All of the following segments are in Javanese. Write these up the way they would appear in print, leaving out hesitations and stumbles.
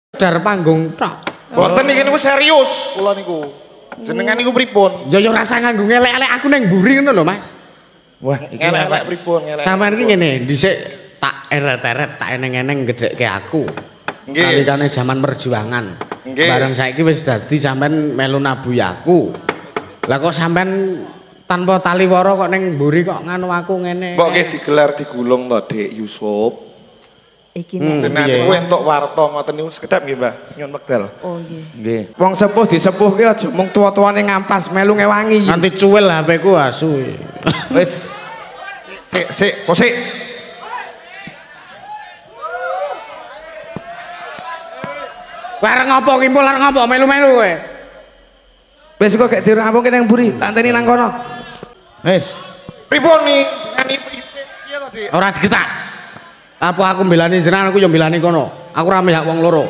Dar panggung tok. Mboten niki niku serius kula niku. Jenengan niku pripun? Ya yo rasa nganggo ngelek-elek aku ning mburi ngono lho, Mas. Wah, iki elek pripun ngelek. Sampeyan iki ngene, dhisik tak eret-eret, tak eneng-eneng gedhekke aku. Nggih. Nalikane jaman perjuangan. Nggih. Bareng saiki wis dadi sampean melu nabuhi aku. Lah kok sampean tanpa taliwara kok ning mburi kok nganu aku ngene. Mbok nggih digelar digulung to, Dik Yusuf. Iki nek Jenengan niku entuk warta ngoten niku sekedap nggih, Mbah. Nyuwun wekdal. oh nggih. Nggih. Wong sepuh disepuhke aja mung tuwa-tuwane ngampas melu ngewangi. Nanti cuwil HP ku asu. Wis. Sik, kosik. Bareng apa kimpul arep ngopo melu-melu kowe? Wis kok gek dirampungke nang mburi, tak anteni nang kono. Wis. Pripun nih? Jenengan iki piye to, Dik? Ora digetak. Apa aku mbelani jenengan aku yo mbelani kono. Aku ora mihak wong loro.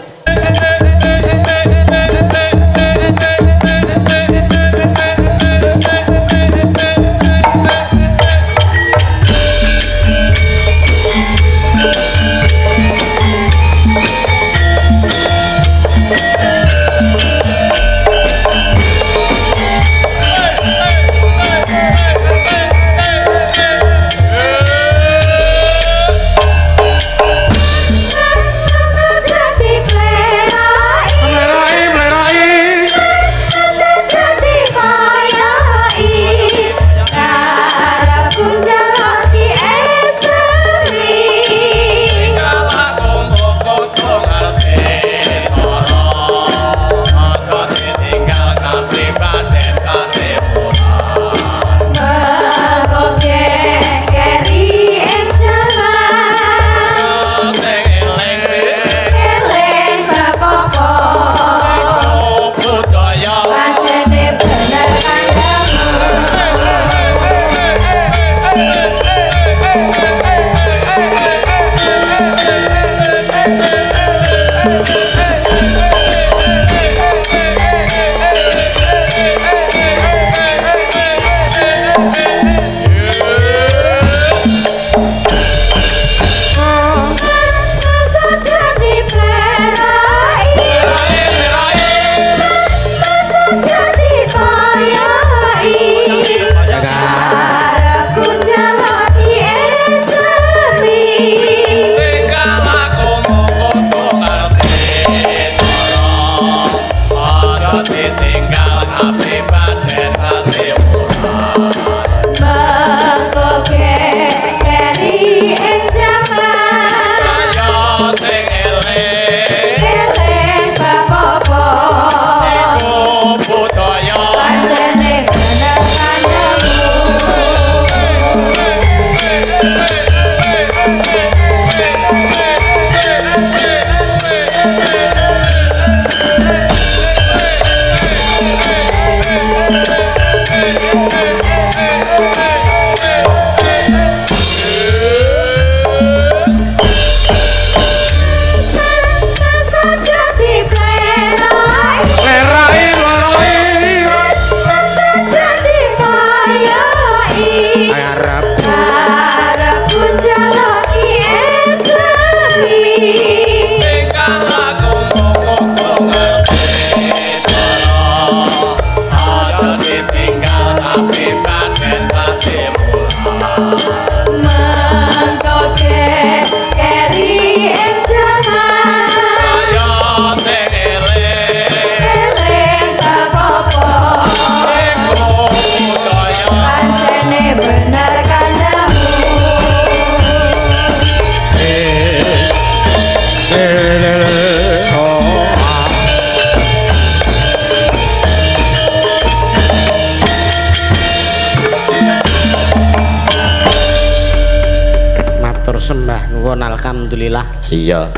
Sembah nuwun alhamdulillah. Iya.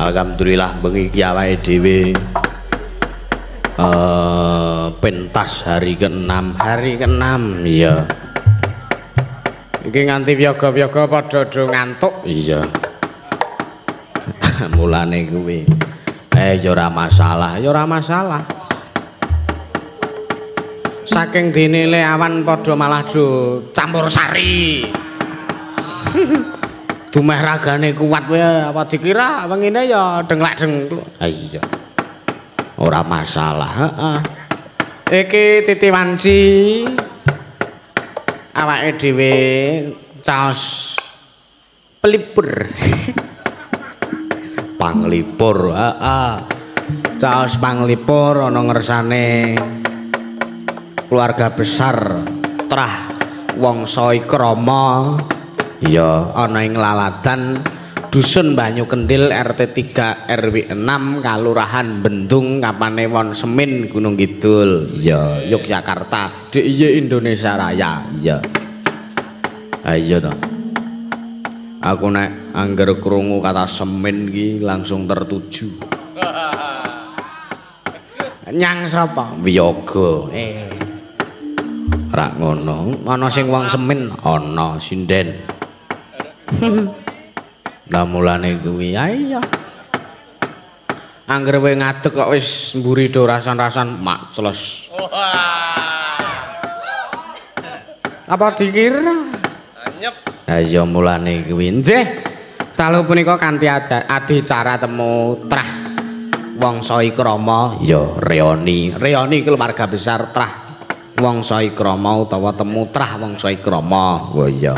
Alhamdulillah bengi iki awake dhewe pentas hari ke-6. Hari ke-6 iya. Iki nganti wiyaga-wiyaga padha do ngantuk. Iya. Mulane kuwi. Ya ora masalah, ya ora masalah. Saking dinile awan padha malah do campur sari. dumeh ragane kuat wae apa dikira wengine ya denglek-deng. Ha iya. Ora masalah, heeh. Iki Titi Wanci. Awake dhewe caos pelipur. Panglipur, heeh. Caos panglipur ana ngersane keluarga besar Trah Wangsa Ikrama. Ya, ana ing Laladan Dusun Banyu Kendil RT 3 RW 6 Kalurahan Bendung Kapanewon Semin Gunung Kidul. Ya, Yogyakarta DIY Indonesia Raya. Ya. Ayo to. Aku nek angger krungu kata Semin ki langsung tertuju. Nyang sapa? Wiyaga. Ora ngono, ana sing wong Semin, ana sinden. Lah mulane kuwi ayo. Angger kowe ngadeg kok wis mburi do rasan-rasan mak cles. Apa dikira? Anyep. Ha iya mulane kuwi. Nggih. Dalu punika kanthi adicara temu Trah Wangsa Ikrama ya reoni. Reoni keluarga besar Trah Wangsa Ikrama utawa temu Trah Wangsa Ikrama. Oh iya.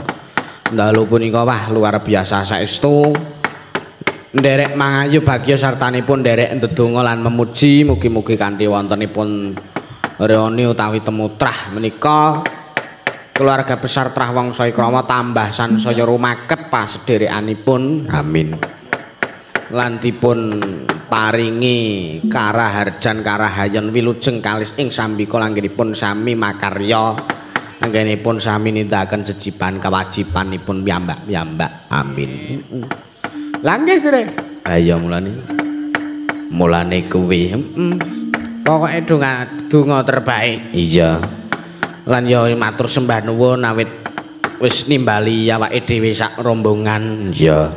Dalu punika wah luar biasa saestu nderek mangayu bagya sartanipun nderek ndedonga lan memuji mugi-mugi kanthi wontenipun reoni utawi temu Trah menika keluarga besar Trah Wangsa Ikrama tambah sansaya rumaket pasederekanipun amin lan dipun paringi karaharjan karahayon wilujeng kalis ing sambika langgenipun sami makarya anggenipun sami nindakaken jejiban kewajibanipun piyambak-piyambak. Amin. Lah nggih, Dre. Ha iya mulane kuwi. Pokoke donga terbaik. Iya. Lan ya matur sembah nuwun awit wis nimbali awake dhewe sak rombongan. Iya.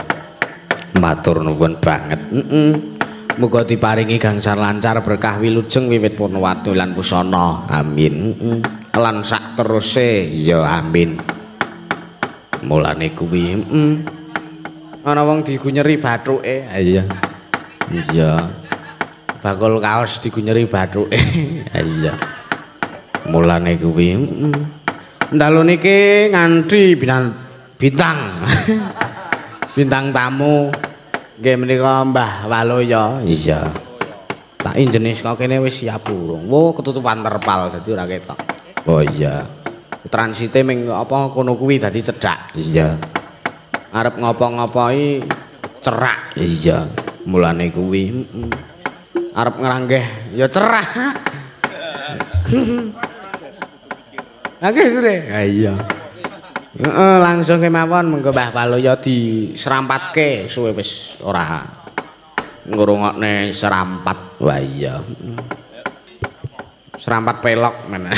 Matur nuwun banget. Muga diparingi gangsal lancar berkah wilujeng wiwit purnawati lan pusana. Amin. Lan sak teruse ya amin. Mulane kuwi ana wong digunyeri bathuke. Iya. Iya. Bakul kaos digunyeri bathuke. Iya. Mulane kuwi dalu niki nganthi bintang bintang tamu nggih menika Mbah Waloya. Iya. Tak jenis kok kene wis siap burung. Wo ketutupan terpal dadi ora ketok. Oh iya. Transite ming apa kono kuwi dadi cedhak. Iya. Arep ngopo-ngopoki cerak. Iya. Mulane kuwi arep ngranggeh ya cerah. Oke, Sure. Ha iya. Heeh, langsung kemawon mengko Mbah Waloya diserampatke suwe wis ora ngrungokne serampat. Wah iya. Serampat pelok mana?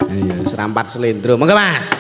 Iya, serampat selendro. Monggo, Mas.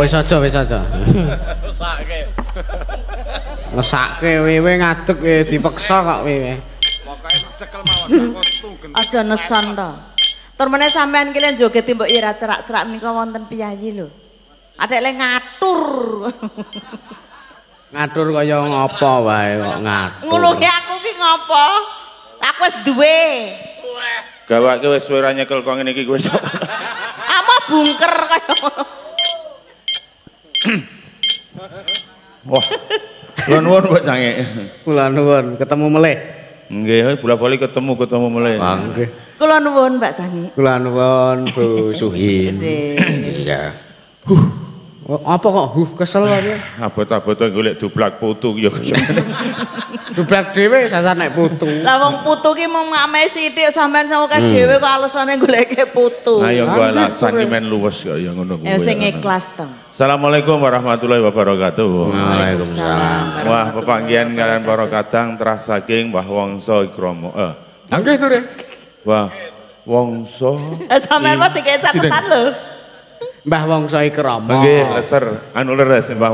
wis aja. Ngesake wewe ngadeg dipeksa kok wewe. Pokoke cekel mawon aku Aja neson to. Tur meneh sampean ki lek joget mbok ira cerak-cerak menika wonten piyayi lho. Adek le ngatur. Ngatur kaya ngapa wae kok ngatur. Ngono ki aku ki ngopo? Aku wis duwe. gawake wis suwe ra nyekel kok ngene iki kowe. Ama bungker kaya ngono. Wah. Kula nuwun Mbak Sange. Kula nuwun ketemu melih. Nggih, bola-bali ketemu meneh. Ah nggih. Kula nuwun Mbak Sangi. Kula nuwun Bu Suhin. Iya. Apa kok kesel wae? Abot-abot golek dublak putu ya. Dublak dhewe sasan nek putu. Lah wong putu ki mung ame sithik sampean sing akeh dhewe kok alasane goleke putu. Nah ya gua alasan ki men luwes kok ya ngono kuwi. Sing ikhlas to. Assalamualaikum warahmatullahi wabarakatuh. Waalaikumsalam. Wah, pepanggihan kalian para kadang terasa saking Mbah Wongso Ikromo. Nggih sore. Wah, Wongso. Sampean mah dikek catatan lho. Mbah Wongso Ikromo. Nggih, leser anu leres Mbah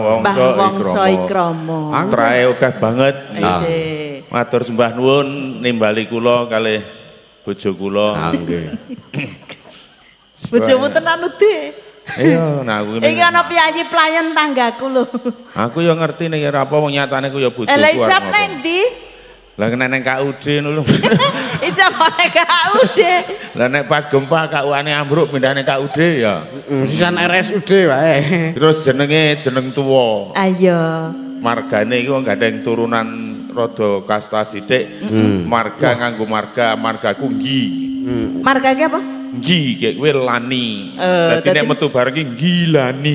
Wongso Ikromo. Trae akeh banget. Nggih. Matur sembah nuwun nimbali kula kalih bojo kula. Nggih. Bojomu tenan ude. Iya, nah aku Iki ana piyayi pelayan tanggaku lho. Aku ya ngerti nek ora apa wong nyatane ku ya bojoku. Lah ijab nang ndi? Lah neng KUD ngono. Ijab nang KUD. Lah nek pas gempa KUane ambruk pindahane KUD ya. Sisan RSUD wae. Terus jeneng tuwa. Ayo. Margane iki wong gandeng turunan rada kasta sithik. Marga nganggo margaku Nggi. Marga ki apa? Nggi kayak kowe lani. Dadi nek metu bareng ki Ngilani.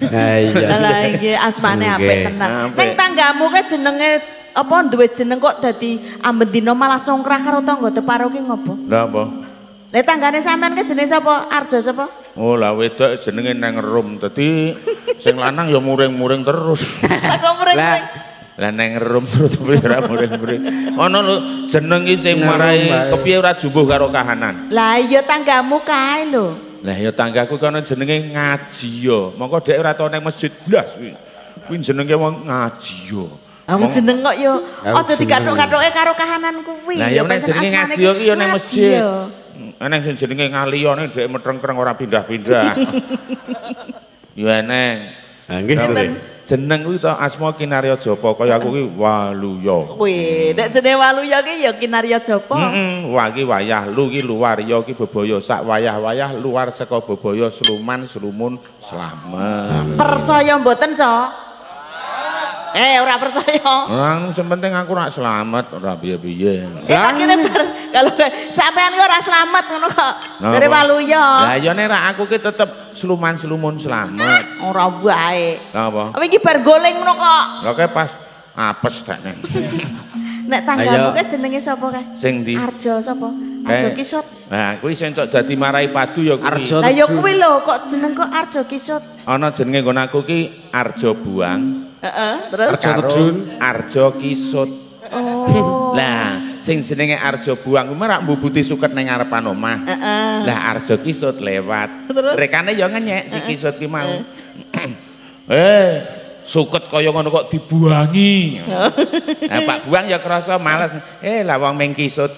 Iya. Lah iki asmane apik tenan. Ning tanggamu ke jenenge apa duwe jeneng kok dadi ambek dina malah congkrah karo tangga teparo ki ngopo? Lah apa? Lah tanggane sampean ke jenenge sapa? Arjo sapa? Oh lah wedok jenenge nang rum. Dadi sing lanang ya muring-muring terus. Aku muring-muring. Lah nang rum terus ora muring-muring. Ana lho jeneng iki sing marai kepiye ora jumbuh karo kahanan. Lah iya tanggamu kae lho. Lah ya tanggaku kono jenenge ngaji ya. Mongko dhek ora tau nang masjid blas kuwi. Kuwi jenenge wong ngaji ya. Aku jeneng kok yo aja digathuk-gathuke karo kahanan kuwi. Lah ya nek jenenge ngaji ya ki ya nang masjid. Eneng sing jenenge ngaliyane dhek metreng-kreng ora pindah-pindah. Ya eneng. Ha nggih sore. Jeneng kuwi to asma Kinarya Japa kaya aku ki Waluya. Wih, nek jenenge Waluya ki ya Kinarya Japa. Wah ki wayah lu ki luar ya ki bebaya sak wayah-wayah luar saka bebaya sluman slumun slamet. Percaya mboten, Cok? Ora percaya. Orang sing penting aku rak slamet ora piye-piye. Akhirnya kalau sampean ki ora slamet ngono kok. Dari Waluya. Lah ya nek rak aku ki tetep sluman slumun slamet. Ora wae. Lah apa? Apa iki bar goling ngono kok. Lah kae pas apes dak nek. Nek tanggamu ke jenenge sapa kae? Sing ndi? Arjo sapa? Arjo Kisut. Nah, kuwi sing tok dadi marai padu ya kuwi. Arjo. Lah ya kuwi lho kok jeneng kok Arjo Kisut. Ana jenenge nggon aku ki Arjo Buang. Heeh, terus Arjo Tedun. Arjo Kisut. oh. Lah, sing jenenge Arjo Buang kuwi rak mbubuti suket ning ngarepan omah. Heeh. Lah Arjo Kisut lewat. Terus? Rekane ya ngenyek si Kisut ki mau. Suket kaya ngono kok dibuangi. Nah, Pak Buang ya krasa males. Lah wong meng kisut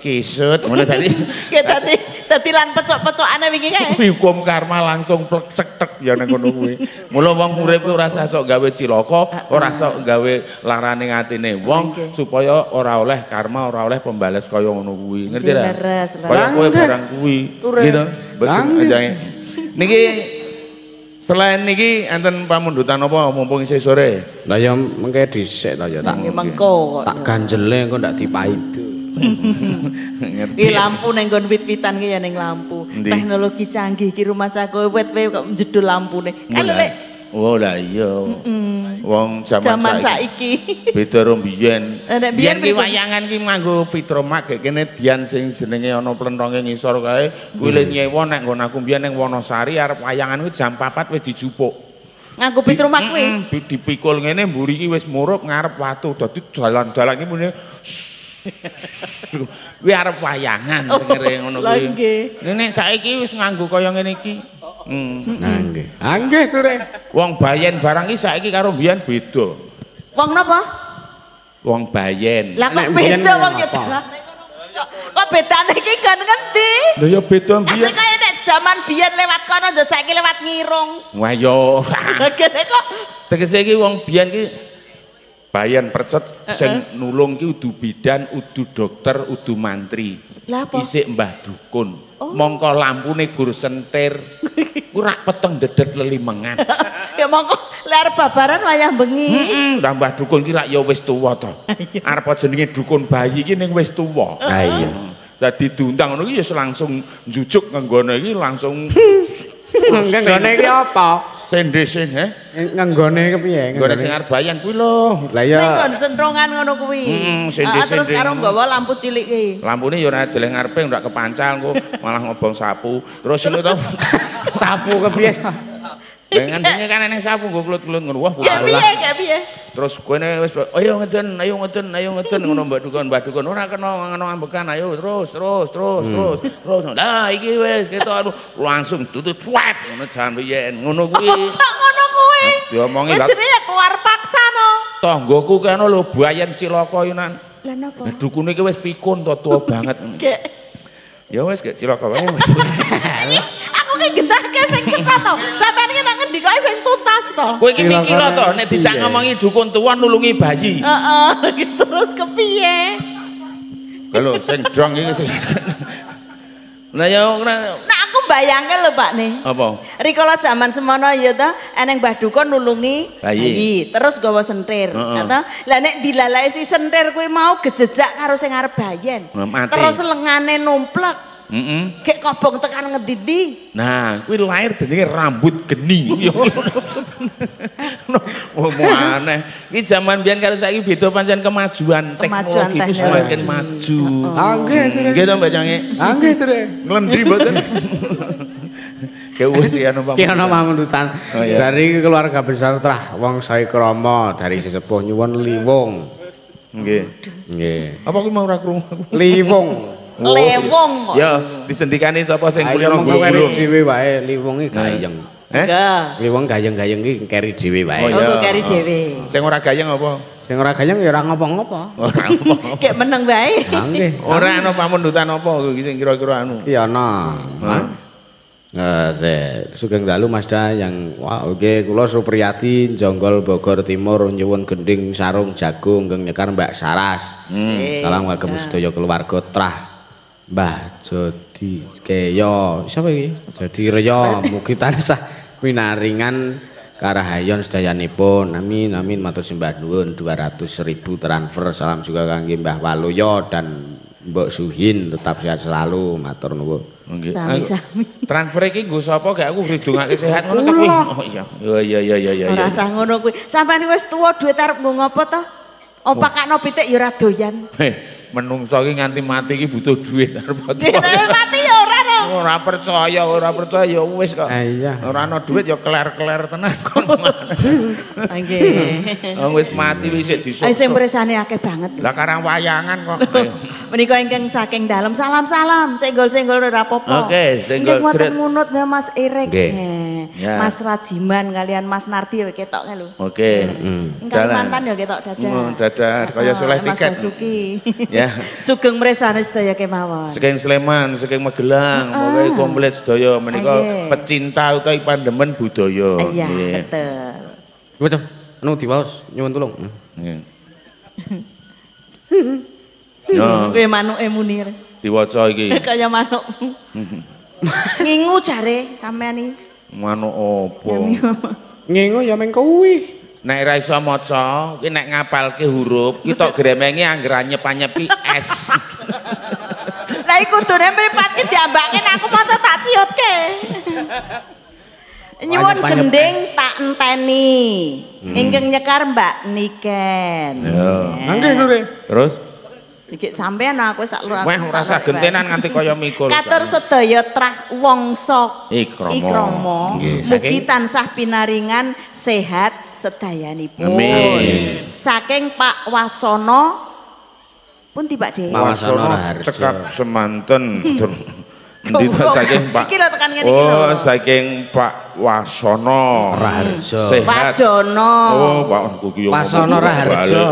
ngono tadi. Dadi lan pecok-pecokane wingi kae. Hukum karma langsung plek-cek ya nang ngono kuwi. Mula wong urip kuwi ora usah sok gawe cilaka, ora sok gawe larane atine wong supaya ora oleh karma, ora oleh pembales kaya ngono kuwi. Ngerti ra? Kaya kowe barang kuwi. Gitu. Betul aja. Niki selain niki enten pamundutan apa mumpung isih sore? Lah ya mengke dhisik ta ya tak. Mengko kok. Tak ganjele engko ndak dipaidu. Iki lampu ning nggon wit-witan ki ya ning lampu. Teknologi canggih ki rumah saku wit-wit kok jedul lampune. Kan lek oh lah iya. Wong zaman saiki. Beda ro biyen. Biyen ki wayangan ki nganggo Fitromak gek kene dian sing jenenge ana plenthonge ngisor kae. Kuwi le nyewa nek nggon aku biyen ning Wonosari arep wayangan kuwi jam 4 wis dijupuk. Nganggo Fitromak kuwi. Dipikul ngene mburi ki wis murup ngarep watu. Dadi dalan-dalan ki mune kuwi arep wayangan ngene ngono kuwi. Nek saiki wis nganggo kaya ngene iki. Nggih. Nggih sore. Wong Bayen barang iki saiki karo mbiyen beda. Wong napa? Wong Bayen. Lah kok beda wong nyedalane ngono. Kok bedane iki kan ngendi? Lha ya beda mbiyen. Kaya nek jaman biyen lewat kono ndak saiki lewat ngirung. Wah yo. Kene kok Tegese iki wong biyen ki Bayen percet sing nulung ki udu bidan, udu dokter, udu mantri. Lah apa? Isik mbah dukun. Mongko lampune gur sentir. Ku rak peteng dedet lelimengan. Ya mongko ler babaran wayah bengi. Lah mbah dukun ki rak ya wis tuwa to. Arep jenenge dukun bayi ki ning wis tuwa. Ha iya. Dadi diundang ngono ki ya langsung njujuk ngenggone iki langsung Nggone iki apa? sendesen Nggone kepiye? nggone sing arep bayan kuwi lho. Lah ya Ning kon sentrongan ngono kuwi. Terus karo nggawa lampu cilik ki. Lampune ya ora deleng ngarepe ndak kepancal kok malah ngobong sapu. Terus ngono to. sapu kepiye? Dengan dene kan eneng sapu nggo kluth-kluth ngono. Wah, Kayak piye? terus kene wis ayo ngeden ngono Mbak Dukun ora kena ngono ambekan ayo terus. Lah iki wis ketok langsung tutut puat ngono jan yen ngono kuwi. Sak ngono kuwi. Diomongi Wis jenenge keluar paksa no. tanggoku kene lho Bayen Cilaka yunan. Lah napa? Lah dukune iki wis pikun to tua banget. Gek. Ya wis gek Cilaka wae wis. Aku ki gendake sing cepat to. Sampeyan ki nek ngendi kae sing tuntas to. Kowe iki mikir to nek dijak ngomongi dukun tuwa nulungi bayi. Heeh, terus kepiye? Lho sing drong iki sing. Lah ya ora Nah aku bayangke lho Pak nih. apa? Rikala zaman semono ya ta, eneng Mbah Dukun nulungi Bayi. terus gawa sentir, ta. Lah nek dilalai si sentir kuwi mau gejejak karo sing arep bayen. Mati. Terus lengane numplek. Gek kobong tekan ngedidi. Nah, kuwi lahir jenenge rambut geni. Oh, aneh. Iki zaman biyen karo saiki beda pancen kemajuan teknologi ku semakin maju. Nggih sore. Nggih to Mbak Cange? Nggih sore. Nglendri mboten? Wis ya napa? Ki ana pamundutan Oh, iya. dari keluarga besar Trah Wong Saikrama dari sesepuh nyuwun liwung. Nggih. Nggih. Apa kuwi mau ora krungu? Liwung. Lewong. Ya, disendikani sapa sing Ayo kulino monggo keri gulung. dhewe wae liwung iki gayeng. Enggak. Liwung gayeng-gayeng iki keri dhewe wae. Oh, iya. Aku kari dhewe. Sing ora gayeng apa? Sing ora gayeng ya ora ngopo-ngopo. Ora apa. Kayak meneng bae. Nggih. Ora ana pamundutan apa iki sing kira-kira anu. Iya ana. Sugeng dalu Masda yang wah oke kula Supriyati Jonggol Bogor Timur nyuwun gending sarung jagung ingkang nyekar Mbak Saras. Salam kagem sedaya keluarga Trah. Mbah Jodi Keyo sapa iki? Jodi Reya mugi tansah pinaringan karahayon sedayanipun. Amin amin matur sembah nuwun 200.000 transfer. Salam juga kangge Mbah Waluyo dan Mbok Suhin tetap sehat selalu matur nuwun. Nggih. Sami-sami. Transfer iki nggo sapa gak aku ridungake sehat ngono to kuwi. Oh iya. Ya. Ora usah ngono kuwi. Sampeyan wis tuwa duit arep nggo ngopo to? Opakno pitik ya ora doyan. Menungso iki nganti mati iki butuh duit arep Mati ya ora to. ora percaya ya wis kok. Iya. Ora ana duit ya keler-keler tenan kon. Nggih. Wong wis mati wis disuk. Ayo sing presane akeh banget. Lah karang wayangan kok. Menika ingkang saking dalem salam-salam senggol-senggol ora apa-apa. Oke, senggol Nggih jret. ngunut Mas Erik. Nggih. Ya. Mas Rajiman kalian Mas Narti ya ketoknya lho. Oke. Ing Kalimantan ya ketok dadah. Dadah kaya soleh Mas tiket. Basuki. Ya. Sugeng mresane sedaya kemawon. Saking Sleman, saking Magelang, pokoke komplit sedaya menika Nggih. pecinta utawi pandemen budaya. Iya, Nggih. betul. Bocah anu diwaos nyuwun tulung. Nggih. Ya, Kuwi manuke Munir. diwaca iki. Kaya manuk. Ngingu jare sampean iki. Manuk apa? Ngingu ya meng kuwi. Nek ora iso maca, ki nek ngapalke huruf, ki tok gremengi angger anyep-anyepi S. Lah iku kudune mripat ki diambake nek aku maca tak ciutke. Nyuwun gending tak enteni. Ingkang nyekar Mbak Niken. Nggih sore. Terus Iki sampean aku sak luar. weh ora usah gentenan nganti kaya mikul. Katur sedaya trah wangsa Ikrama. ikrama. Nggih, Mugi tansah pinaringan sehat sedayanipun. Amin. Saking Pak Wasono pun tiba deh. Pak Wasono Raharjo. cekap semanten. Endi to saking Pak? Iki lho tekan ngene iki lho. Oh, saking Pak Wasono Raharjo. Pak Jono. Oh, Pak kuwi yo. Wasono Raharjo.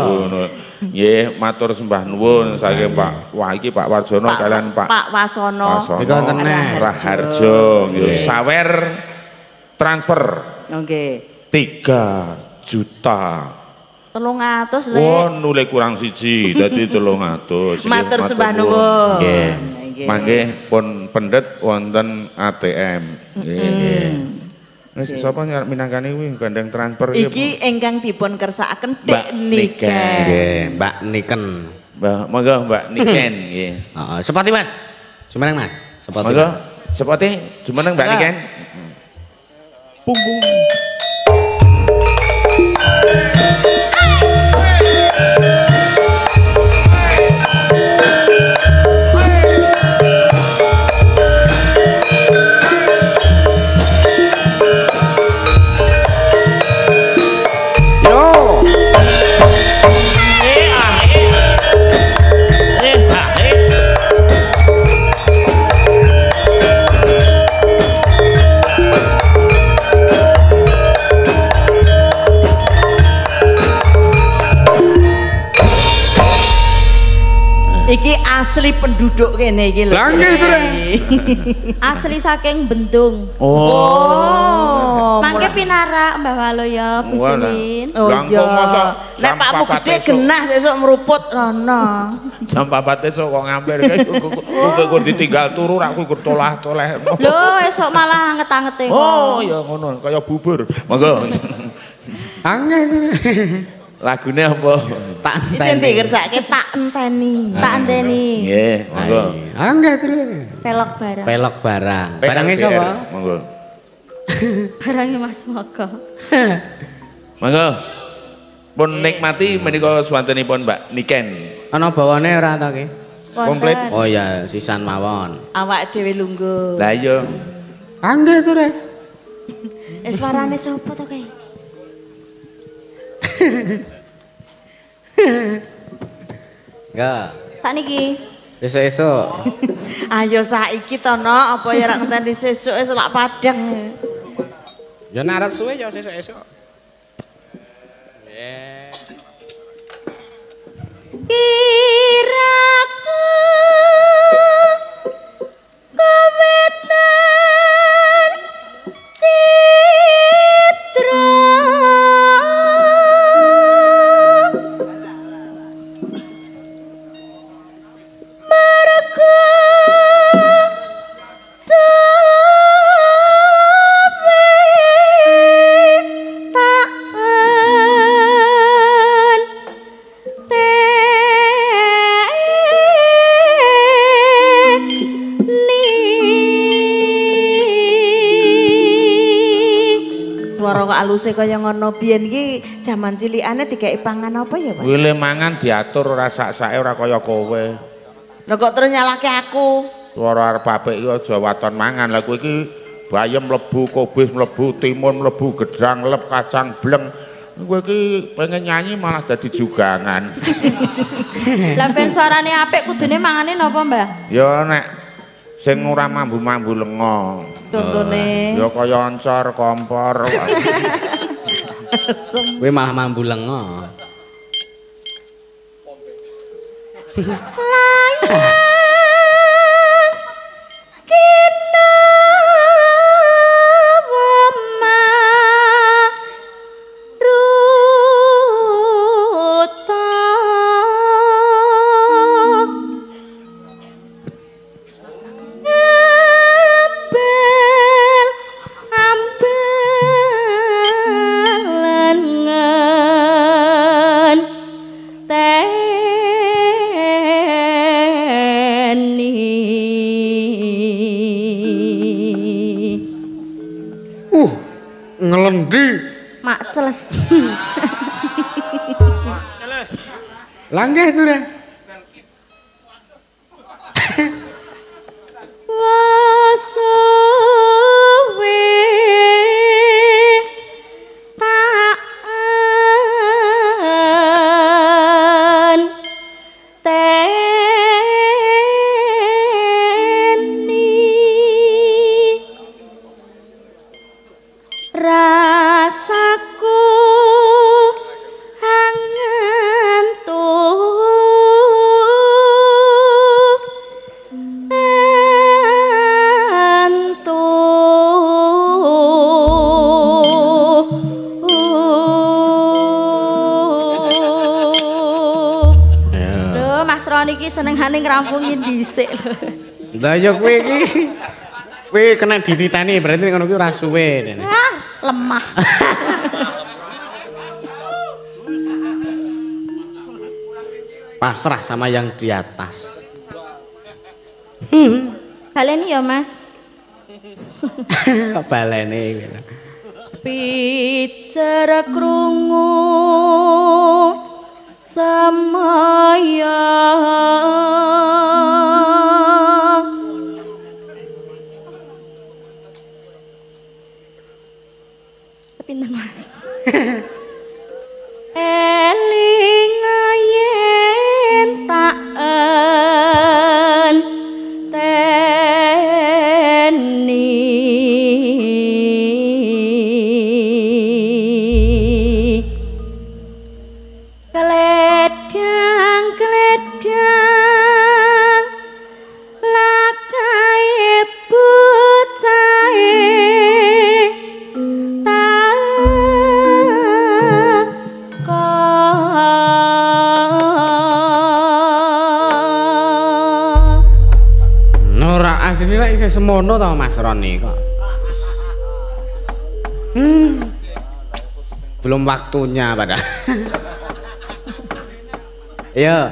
Nggih, matur sembah nuwun saking Pak. Wah, iki Pak Warjono kalian Pak Wasono. Niku wonten Raharjo. Sawer transfer. Nggih. 3 juta. 300 le. Oh, nule kurang siji, dadi 300. Matur sembah nuwun. Nggih. Mangke pun pendet wonten ATM. Nggih. Wis sapa minangkani kuwi gandeng transfer iki ingkang dipun kersakaken Dek Niken. Nggih, Mbak Niken. Monggo Mbak Niken nggih. Heeh, sepati Mas. Jumeneng Mas. Sepati. Monggo sepati jumeneng Mbak Niken. Pung pung. Iki asli penduduk kene iki lho. Lah nggih, Asli saking Bendung. Oh. Mangke pinarak Mbah Waloyo Bu Sirin. Oh iya. Nek Pakmu gede genah sesuk meruput rono. Jam 4 esuk kok ngamper kok ditinggal turu ra kuwi tolah-toleh. Lho, esuk malah anget-angete. Oh, ya ngono, kaya bubur. Monggo. Angge. Lagune apa? Tak Sing dikersake tak enteni. Tak anteni. Nggih, monggo. Angge terus. Pelok barang. Pelok barang. Barangnya sapa? Monggo. Barangnya Mas Moko. Monggo. Pun nikmati menika swantenipun Mbak Niken. Ana bawane ora ta ki? Komplit. Oh ya, sisan mawon. Awak dhewe lungguh. Lah iya. Angge terus. Suarane sapa to kae? Enggak. Tak niki. Esuk-esuk. Ayo saiki to no, apa ya rak ngenteni sesuk wis lak padang. Ya narat suwe ya esuk-esuk. Kiraku komitmen citra marga Suara kok aluse kaya ngono biyen iki jaman cilikane dikeki pangan apa ya, Pak? Kuwi le mangan diatur ora sak-sake ora kaya kowe. Lah kok terus nyalahke aku? Suara arep apik iki aja waton mangan. Lah kowe iki bayem mlebu, kobis mlebu, timun mlebu, gedang lep, kacang bleng. Kowe iki pengen nyanyi malah dadi jugangan. Lah ben suarane apik kudune mangane napa, Mbah? Ya nek sing ora mambu-mambu lenga. Contone. Ya kaya oncor, kompor. Kowe malah mambu lenga. Ngelendi Mak celes. Langgeh itu deh. Wasuwe taan teni iki senengane ngrampungi dhisik lho. Lah ya kowe iki kowe kena dititani berarti ngono kuwi ora suwe. Ah, lemah. Pasrah sama yang di atas. Baleni ya, Mas. Kok baleni gitu. Bicara krungu samaya pinten Mas eling yen tak semono tau Mas Roni kok. Belum waktunya padahal. Yo.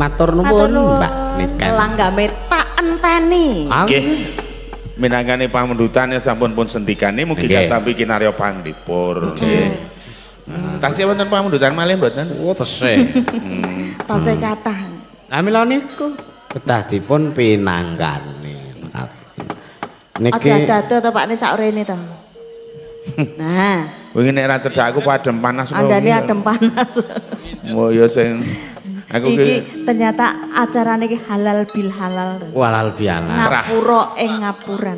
Matur nuwun Mbak Niken. Langgame tak enteni. Nggih. Minangkane pamundhutane sampun pun sendikane mugi kathah kinarya pangdipur nggih. Tasih wonten pamundhutan malih mboten? Oh tesih. Tasih kathah. Lah mila niku kedah dipun pinanggani. Niki aja dado to Pak ne sak rene to. Nah, wingi nek ra cedhak aku padem panas lho. Andane adem panas. Oh ya sing aku iki ternyata acarane iki halal bil halal. Halal bil halal. Ngapura ing ngapuran.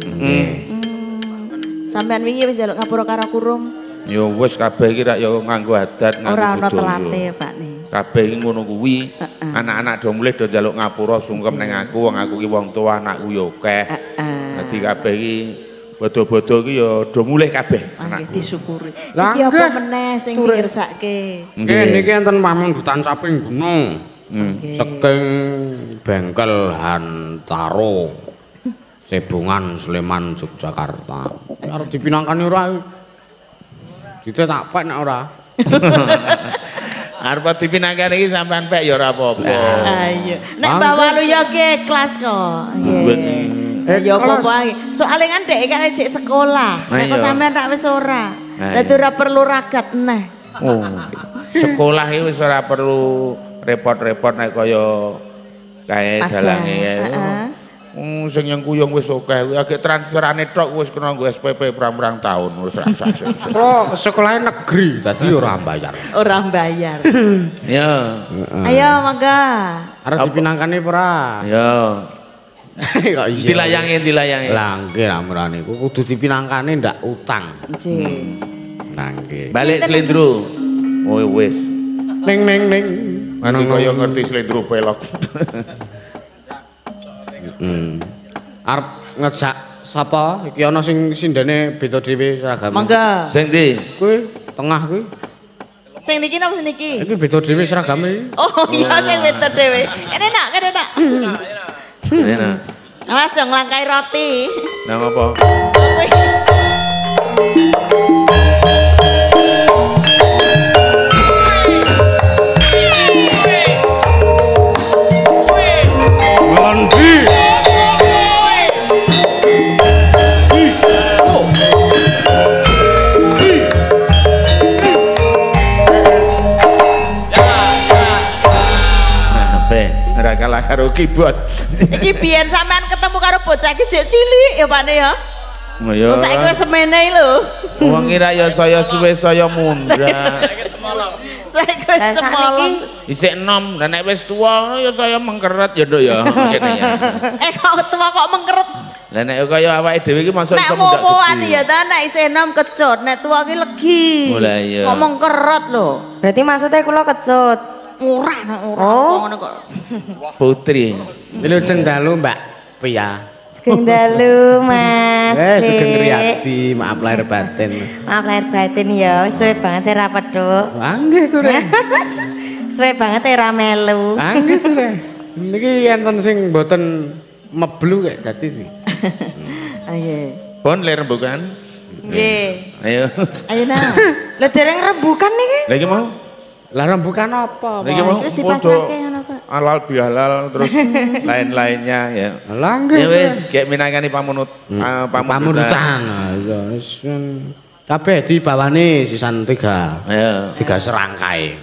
Sampean wingi wis njaluk ngapura karo kurung? Ya wis kabeh iki rak ya nganggo adat nganggo budaya. Ora ana telate Pak ne. kabeh iki ngono kuwi. Anak-anak do mulih do njaluk ngapura sungkem ning aku, wong aku ki wong tuwa, anakku yo akeh. Dadi kabeh iki bodo-bodo iki ya do mulih kabeh anakku. Disyukuri. Iki apa meneh sing diirsake? Nggih niki enten pamunggutan saping gunung. Saking bengkel Hantaro. Cebongan Sleman Yogyakarta. Arep dipinangkani ora? Dite tak pek nek ora. Arep dipinangkani iki sampean pek ya ora apa-apa. Ayo. Nek Mbak Walu ya ki kelas kok. Nggih. Ya apa-apa. Soale kan dhek kan isih sekolah. Nek kok sampean tak wis ora. Dadi ora perlu ragat neh. Oh. Sekolah iki wis ora perlu repot-repot nek kaya kae dalange ya. Sing yang kuyung wis akeh, agek transferane tok wis kena nggo SPP pirang-pirang taun wis rasa. Kula sekolahnya negeri, dadi ora bayar. Ora bayar. Ya. Ayo mangga. Arep dipinangkani ora? Ya. Kok iya. Dilayangi. Lah nggih amrane iku kudu dipinangkani ndak utang. Nggih. Nah nggih. Balik slendro. Oh wis. Ning. Nanti kaya ngerti slendro pelok. Arep ngejak sapa? Iki ana sing sindene beda dhewe seragame. Mangga. Sing ndi? Kuwi tengah kuwi. Sing niki napa sing niki? Iki beda dhewe seragame. Oh iya sing beda dhewe. Kene nak. Enak. Awas dong nglangkai roti. Nang apa? Ngendi? Ora kalah karo keyboard. Iki biyen sampean ketemu karo bocah iki jek cilik ya Pak Ne ya. Oh ya. Saiki wis semene lho. Wong kira ya saya suwe saya mundhak. Saiki wis cemolong. Isik enom, lah nek wis tuwa ya saya mengkeret ya Nduk ya. Kene ya. Kok tua kok mengkeret. Lah nek kaya awake dhewe iki masuk Nek iso mundak momoan gede. ya ta nek isih enom kecut, nek tua ki legi. Oh lah iya. Kok mengkeret lho. Berarti maksudnya kula kecut. Ora ora ngono kok. Putri. Wilujeng dalu Mbak Pia. Sugeng dalu Mas. Sugeng Riyadi, maaf lahir batin. Maaf lahir batin ya, suwe banget ra pedhuk. Ah nggih to Re. Suwe banget ra melu. Ah nggih to Re. Niki enten sing mboten meblu kek dadi sih. Ayo. Pon ler rembukan. Nggih. Ayo. Ayo nah. Lah dereng rembukan niki. Lah iki mau. Lah rembukan apa? Niki mau. Terus dipasrahke ngono kok. Halal bihalal terus lain-lainnya ya. Lah nggih. Ya wis gek minangkani pamunutan. Ya wis kabeh dibawane sisan 3. Ya. 3 serangkai.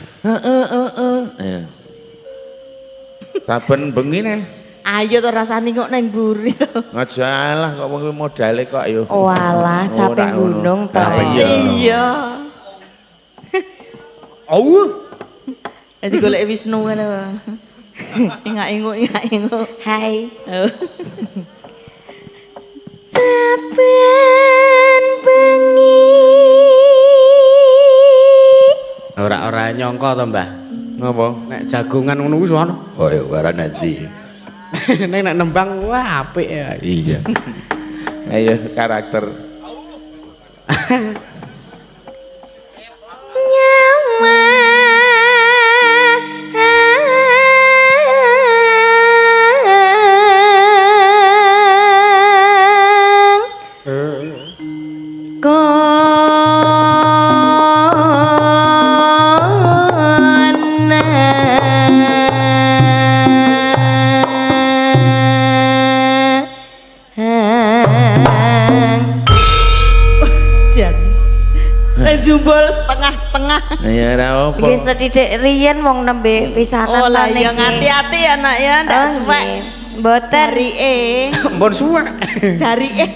Ya. Saben bengi neh. Ayo to rasane kok nang mburi to. Ngajalah kok wong modale kok yo. Walah, capek gunung to. Iya. Oh. Dadi golek Wisnu ngono. Ingak-inguk. Hai. Oh. Saben bengi. Ora nyangka to, Mbah. Ngapa? Nek jagongan ngono kuwi sono. Oh ya ora nanti. Nek nembang wah apik ya. Iya. Ayo karakter. Nyawa. Jumbol setengah-setengah. Ya ora apa. Nggih sedidik riyen wong nembe pisanan Oh lah ta ya niki. hati-hati ya nak ya, ndak suwek. Mboten. Jarike. Mbon suwek. Jarike.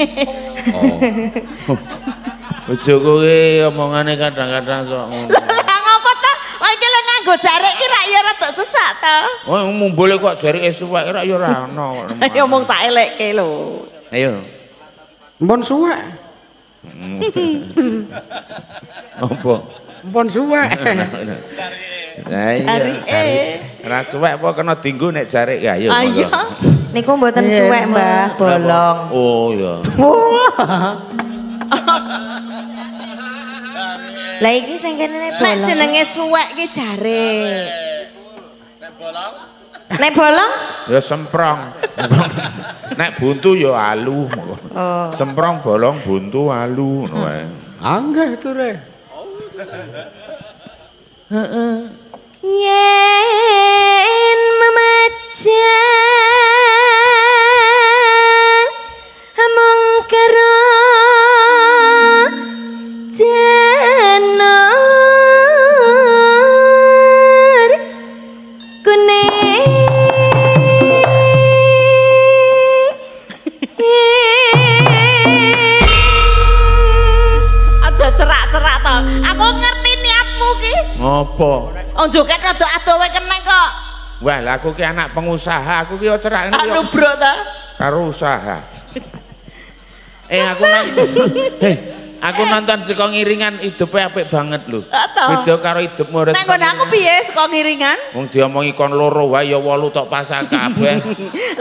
Bojoku ki omongane kadang-kadang sok ngono. Lah ngopo ta? Wong iki lek nganggo jarik ki rak ya rada sesak ta. Oh mumbule kok jarike suwek ora ya ora ono. Ya omong tak elekke lho. Ayo. Mbon suwek. Apa? Mbon suwek. Jarike. Ora suwek apa kena dienggo nek jarik ya ayo. Ayo. Niku mboten suwek, Mbah, bolong. Oh iya. Lah iki sing kene bolong. Nek jenenge suwek ki jarik. Nek bolong? Ya semprong. Nek buntu ya alu. Oh. Semprong bolong buntu alu ngono wae. Anggih ture. Heeh. Yen memajang among karo janur kuning Aja cerak-cerak to. Aku ngerti niatmu ki. Ngopo? Oh joget rada adowe kena kok. Wah, lah aku ki anak pengusaha, aku ki yo cerak ngene yo. Anu bro ta. Karo usaha. Aku nonton saka ngiringan hidupe apik banget lho. Beda karo hidupmu ora. Nek ngono aku piye saka ngiringan? Wong diomongi kon loro wae ya 8 tok pasang kabeh.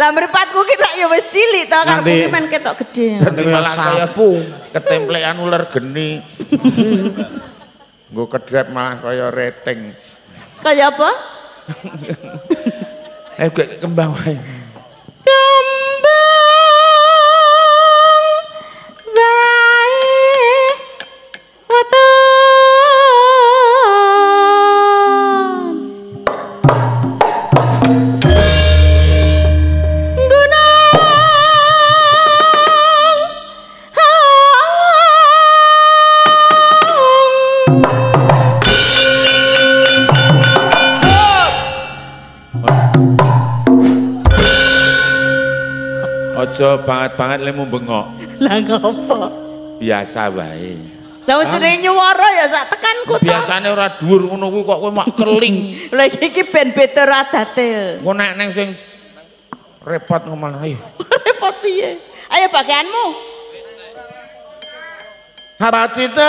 Lah mripatku ki rak ya wis cilik to karo Nanti- kuwi men ketok gedhe. Tapi malah kaya ketemplekan ular geni. Nggo kedhep malah kaya rating. Kaya apa? Kembang wae. kembang wae weton Aja banget-banget lemu bengok. Lah ngopo? Biasa wae. Lah jenenge nyuwara ya sak tekanku to. Biasane ora dhuwur ngono kuwi kok kowe mak keling. Lah iki ben beda adate. Engko nek ning sing repot ngomong ayo. Repot piye? Ayo bagianmu. Haracita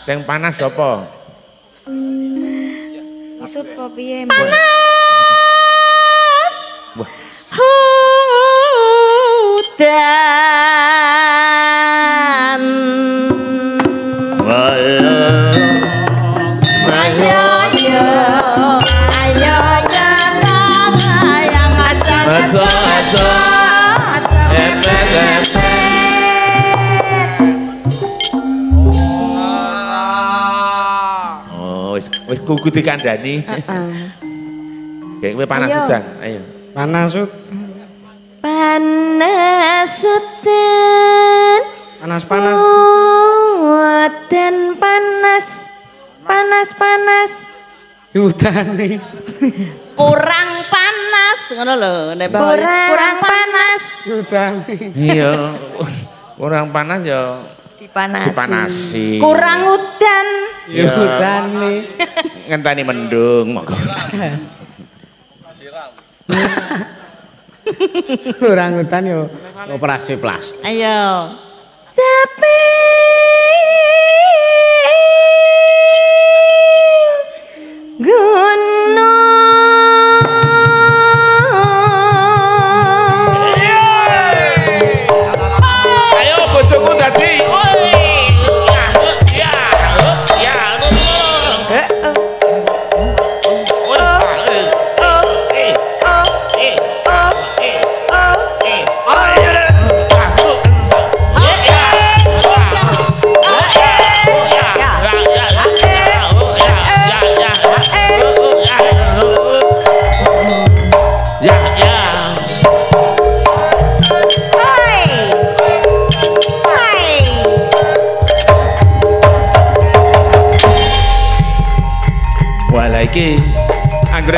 Sing panas apa? maksud apa piye Panas. Wah. Hutan. Ayo jangan yang aja. Wis kuku dikandani. Kayak kowe panas Ayo. udan. Ayo. Panas sut. panas udan Panas-panas. udan panas Udane. Kurang panas ngono lho nek bawah kurang panas. Udane. Iya. Kurang panas ya dipanasi. Kurang udan. Ya. Udane. Ngenteni mendung monggo. Kurang udan yo operasi plastik. Ayo. tapi Ayo bojoku dadi.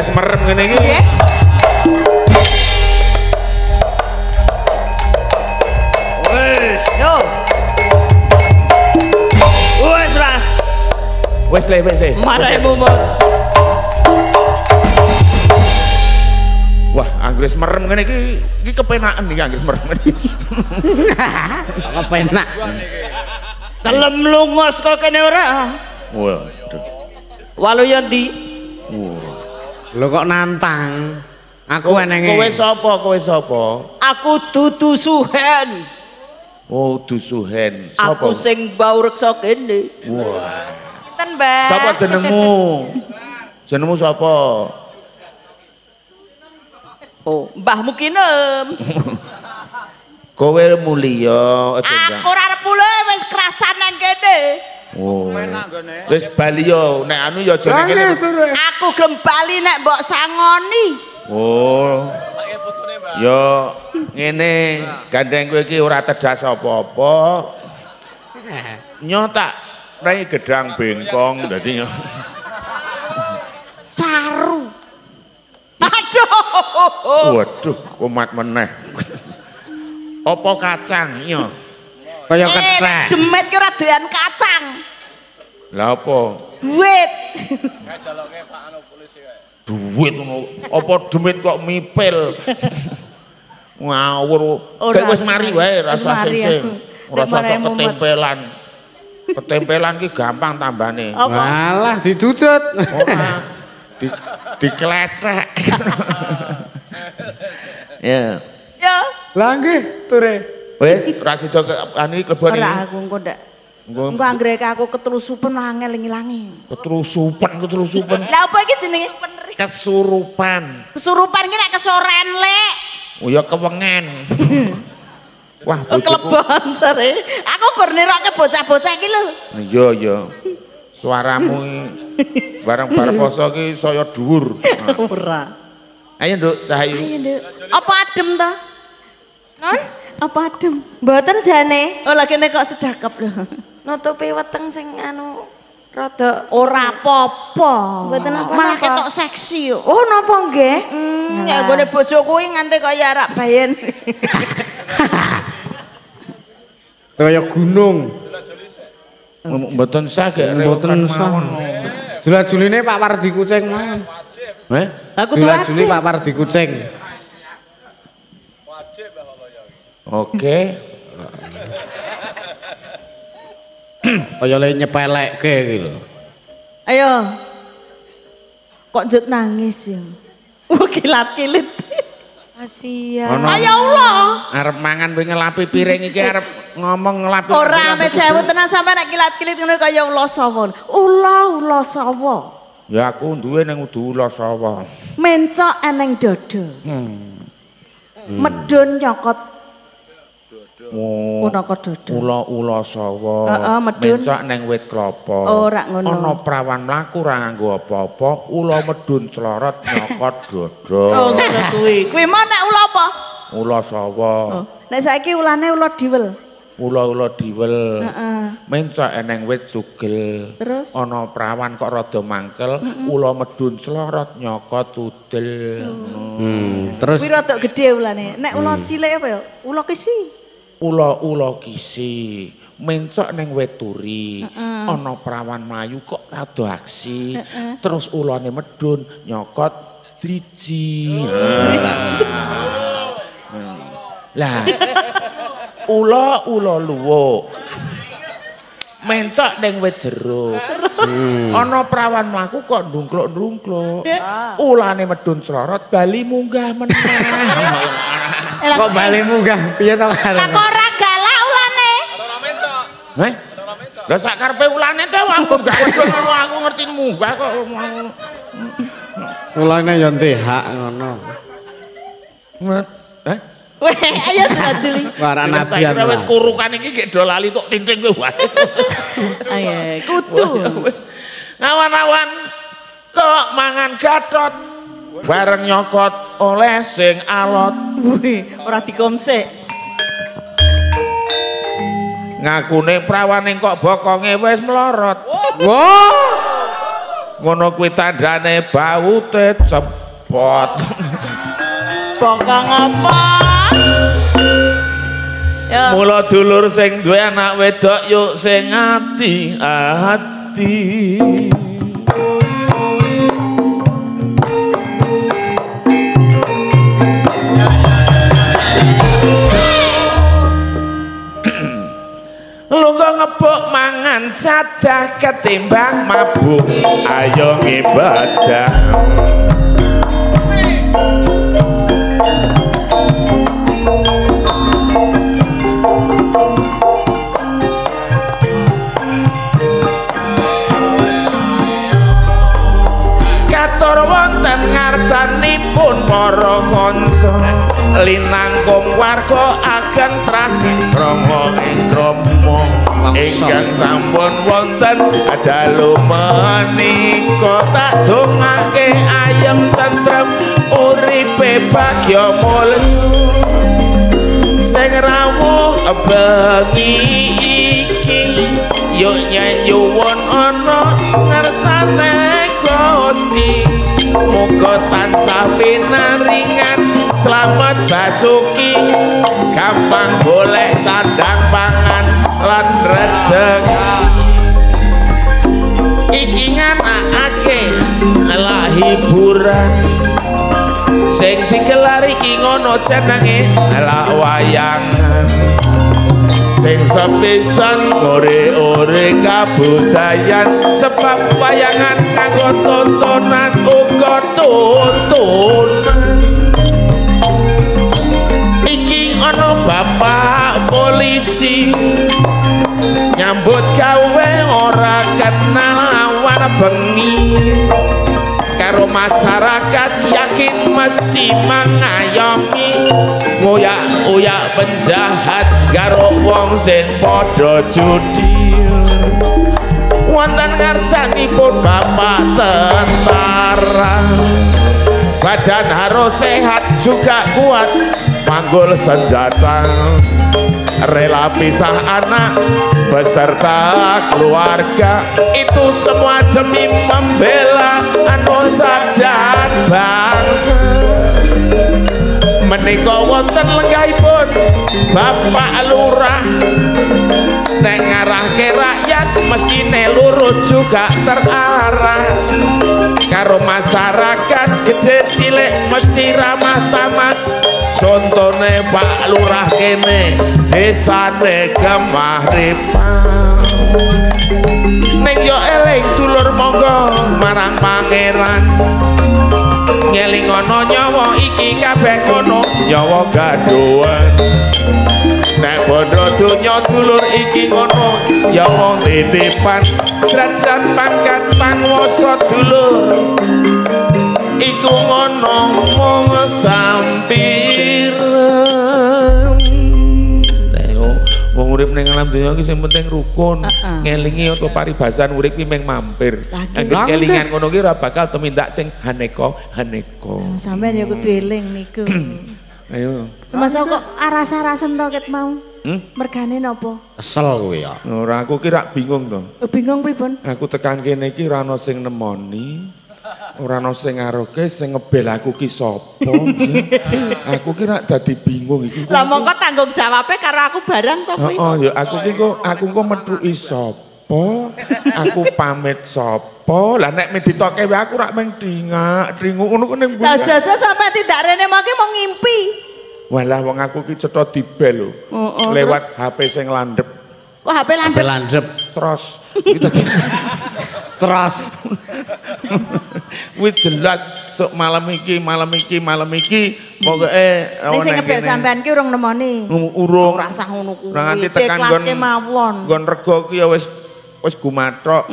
Anggres merem ngene iki. Nggih. Wes. Yo. Wes Ras. Wes le. Marai mumut. Wah, anggres merem ngene iki kepenakan iki anggres merem iki. Kepenak. Kelem lungos kok kene ora? Waduh. Waluya ndi? Lho kok nantang. Aku enenge. Kowe sapa? Aku Dudu Suhen. Oh, Dusuhen. Sapa? Aku sing bau reksa kene. Wah. Pinten, Mbak? Sapa jenengmu? Jenengmu sapa? Oh, Mbahmu kinem. Kowe mulia Aku ora arep mulih wis kerasan nang kene. Oh. Wis bali yo nek anu yo aja ning kene. Aku gelem bali nek mbok sangoni. Oh. Yo ngene, gandeng kowe iki ora tedas apa-apa. Nyo tak rai gedang bengkong dadi nyo. Saru. Aduh. Waduh, kumat meneh. Apa kacang nyo? Kaya kethek. Demet ki ora doyan kacang. Lah apa? Duit. Duit ngono. Apa demit kok mipil? Ngawur. Kayak wis mari wae rasa sing-sing. Ora usah ketempelan. Ketempelan ki gampang tambane. Walah didudut. Ora. Dikletek. Ya. Ya. Lah nggih, ture. Wis ra sida anu iki klebon iki. Ora aku engko ndak. Engko anggere aku ketrusupen angel ngilangi. Ketrusupan. Lah apa iki jenenge? Kesurupan. Kesurupan ki nek kesoren lek. Oh ya kewengen. Wah, Klebon sare. Aku gur nirokke bocah-bocah iki lho. Iya. Suaramu bareng-bareng poso ki saya dhuwur. Ora. Ayo Nduk, Cahayu. Ayo Nduk. Apa adem to? Non? Apa adem? Mboten jane. Oh lagi nek kok sedakep lho. Nutupi weteng sing anu rada Ora apa-apa. Mboten apa-apa. Malah ketok seksi yo. Oh napa nggih? Ya gone bojo kuwi nganti kaya arak bayen. Kaya gunung. Mboten saged Mboten sah. Jula-juline Pak Wardi Kucing mawon. Heh? Aku Jula-juli Pak Wardi Kucing. Oke. Kaya le nyepelekke iki lho. Ayo. Kok njut nangis ya? Kilat-kilit. Kasihan. Ya Allah. Arep mangan kowe ngelapi piring iki arep ngomong ngelapi. Ora ame jawab tenan sampe nek kilat-kilit ngono kaya ula sawa. Ula sawa. Ya aku duwe ning udu ula sawa. Mencok eneng dodo. Medun nyokot. Oh. Ono kok dodo. Ula sawa. Heeh, medun. Mencok ning wit klapa. Ora ngono. Ana prawan mlaku ora nganggo apa-apa, ula medun clorot nyokot dodo. Oh ngono kuwi. Kuwi mau nek ula apa? Ula sawa. Oh. Nek saiki ulane ula diwel. Ula diwel. Heeh. Mencok eneng wit sugel. Terus? Ana prawan kok rada mangkel, ula medun clorot nyokot udel. Terus Kuwi rada gedhe ulane. Nek ula cilik apa ya? Ula kisi. Ula kisi mencok neng weturi ana prawan mlayu kok rada aksi terus ulane medun nyokot driji lah ula luwuk mencok neng wit jeruk ana prawan mlaku kok ndungkluk-ndungkluk ulane medun clorot bali munggah meneh. kok bali munggah piye to karo? Lah kok ora galak ulane? Heh? Lah sak karepe ulane te aku gak ngono aku ngerti munggah kok. Ulane ya hak ngono. Heh? Weh, ayo juli. Wara nadian. Wis kurukan iki gek do lali tok tinting kowe wae. Ayo, kudu. Awan-awan kok mangan gatot bareng nyokot oleh sing alot. Wih, ora dikomsik. Ngakune prawane kok bokonge wis melorot. Wah. ngono kuwi tandane baute cepot. Bokong apa? Ya. Mula dulur sing duwe anak wedok yuk sing ati-ati. Lungguh ngebuk mangan cadah ketimbang mabuk ayo ngibadah. Katur wonten ngarsanipun para kanca linangkung warga ageng trah krama ing krama ingkang sampun wonten dalu menika tak dongake ayem tentrem uripe bagya mulya sing rawuh bengi iki yo nyuwun ana ngarsane Gusti muga tansah pinaringan slamet basuki gampang golek sandang pangan lan rejeki iki nganakake ala hiburan sing digelar iki ngono jenenge ala wayangan sing sepisan ore-ore kabudayan sebab wayangan kanggo tontonan uga tontonan iki ana bapak polisi nyambut gawe ora kenal awan bengi karo masyarakat yakin mesti mengayomi ngoyak-oyak penjahat karo wong sing padha judi wonten ngarsanipun bapak tentara badan harus sehat juga kuat manggul senjata rela pisah anak beserta keluarga itu semua demi membela nusa dan bangsa menika wonten lenggahipun bapak lurah nek ngarahke rakyat mestine lurus juga terarah karo masyarakat gede cilik mesti ramah tamah contone Pak Lurah kene desane Gemahripan ning yo eling dulur monggo marang pangeran ngeling ana nyawa iki kabeh ngono nyawa gadohan nek bondo donya dulur iki ngono ya wong titipan derajat pangkat panguwasa dulur iku ngono mung sampir wong urip ning alam donya iki sing penting rukun ngelingi utawa paribasan urip iki mung mampir angger kelingan ngono ki ora bakal tumindak sing haneka sampean ya kudu eling niku ayo masa kok arasa-arasen to ket mau mergane napa kesel kowe ya ora aku ki rak bingung to bingung pripun aku tekan kene iki ora ana sing nemoni ora ana sing ngaroke sing ngebel aku ki sapa aku ki rak dadi bingung iki lah mongko tanggung jawabe karo aku barang to kuwi ya aku kok methuki sapa aku pamit sapa lah nek meditoke wae aku rak meng dingak-dringu ngono ku ning lah jajal sampe tidak rene mangke mau ngimpi walah wong aku ki cetha dibel lho lewat HP sing landhep kok HP landhep terus wis jelas sok malam iki pokoke sing ngebek sampean ki urung nemoni urung ora usah ngono kuwi nganti tekan nggon rego ki ya wis gumathok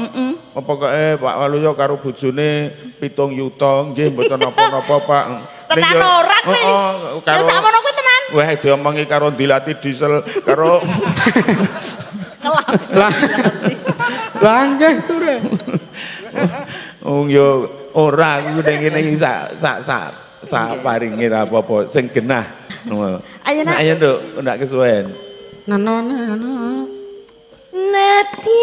pokoke Pak Waluyo karo bojone 7 yuta nggih mboten napa-napa Pak tenan ora kuwi ya sakmono kuwi tenan wah diomongi karo dilati diesel karo lah nggih sure yo ora aku ning kene iki sak paringe apa-apa sing genah. Ayo Nduk, ndak kesuwen. Nano. Natyan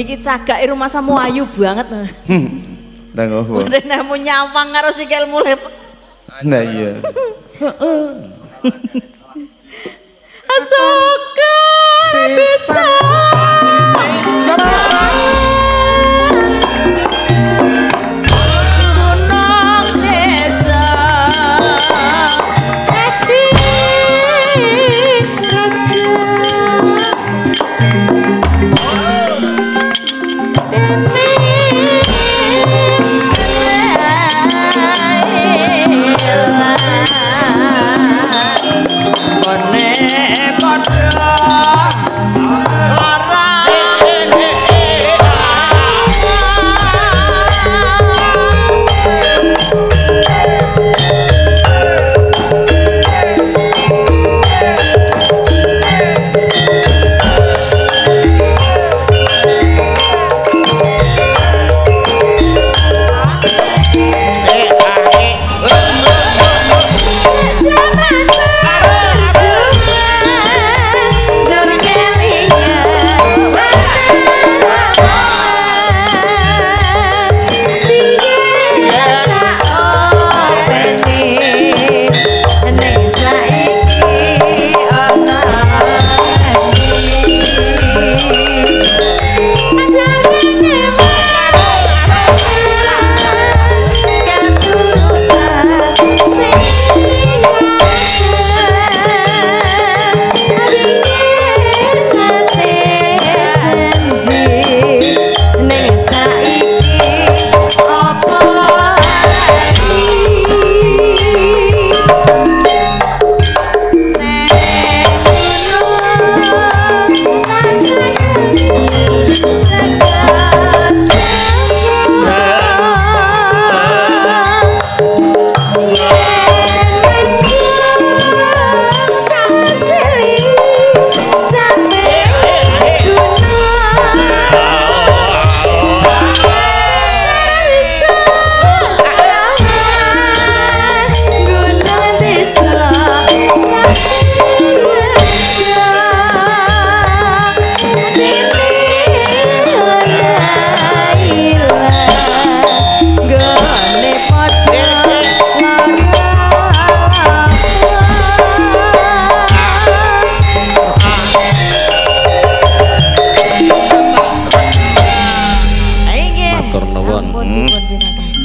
iki cagake rumah samu ayu banget. Nang opo? Nemu nyawang karo sikil mulih. Nah iya. Asoka bisa gunung desa hati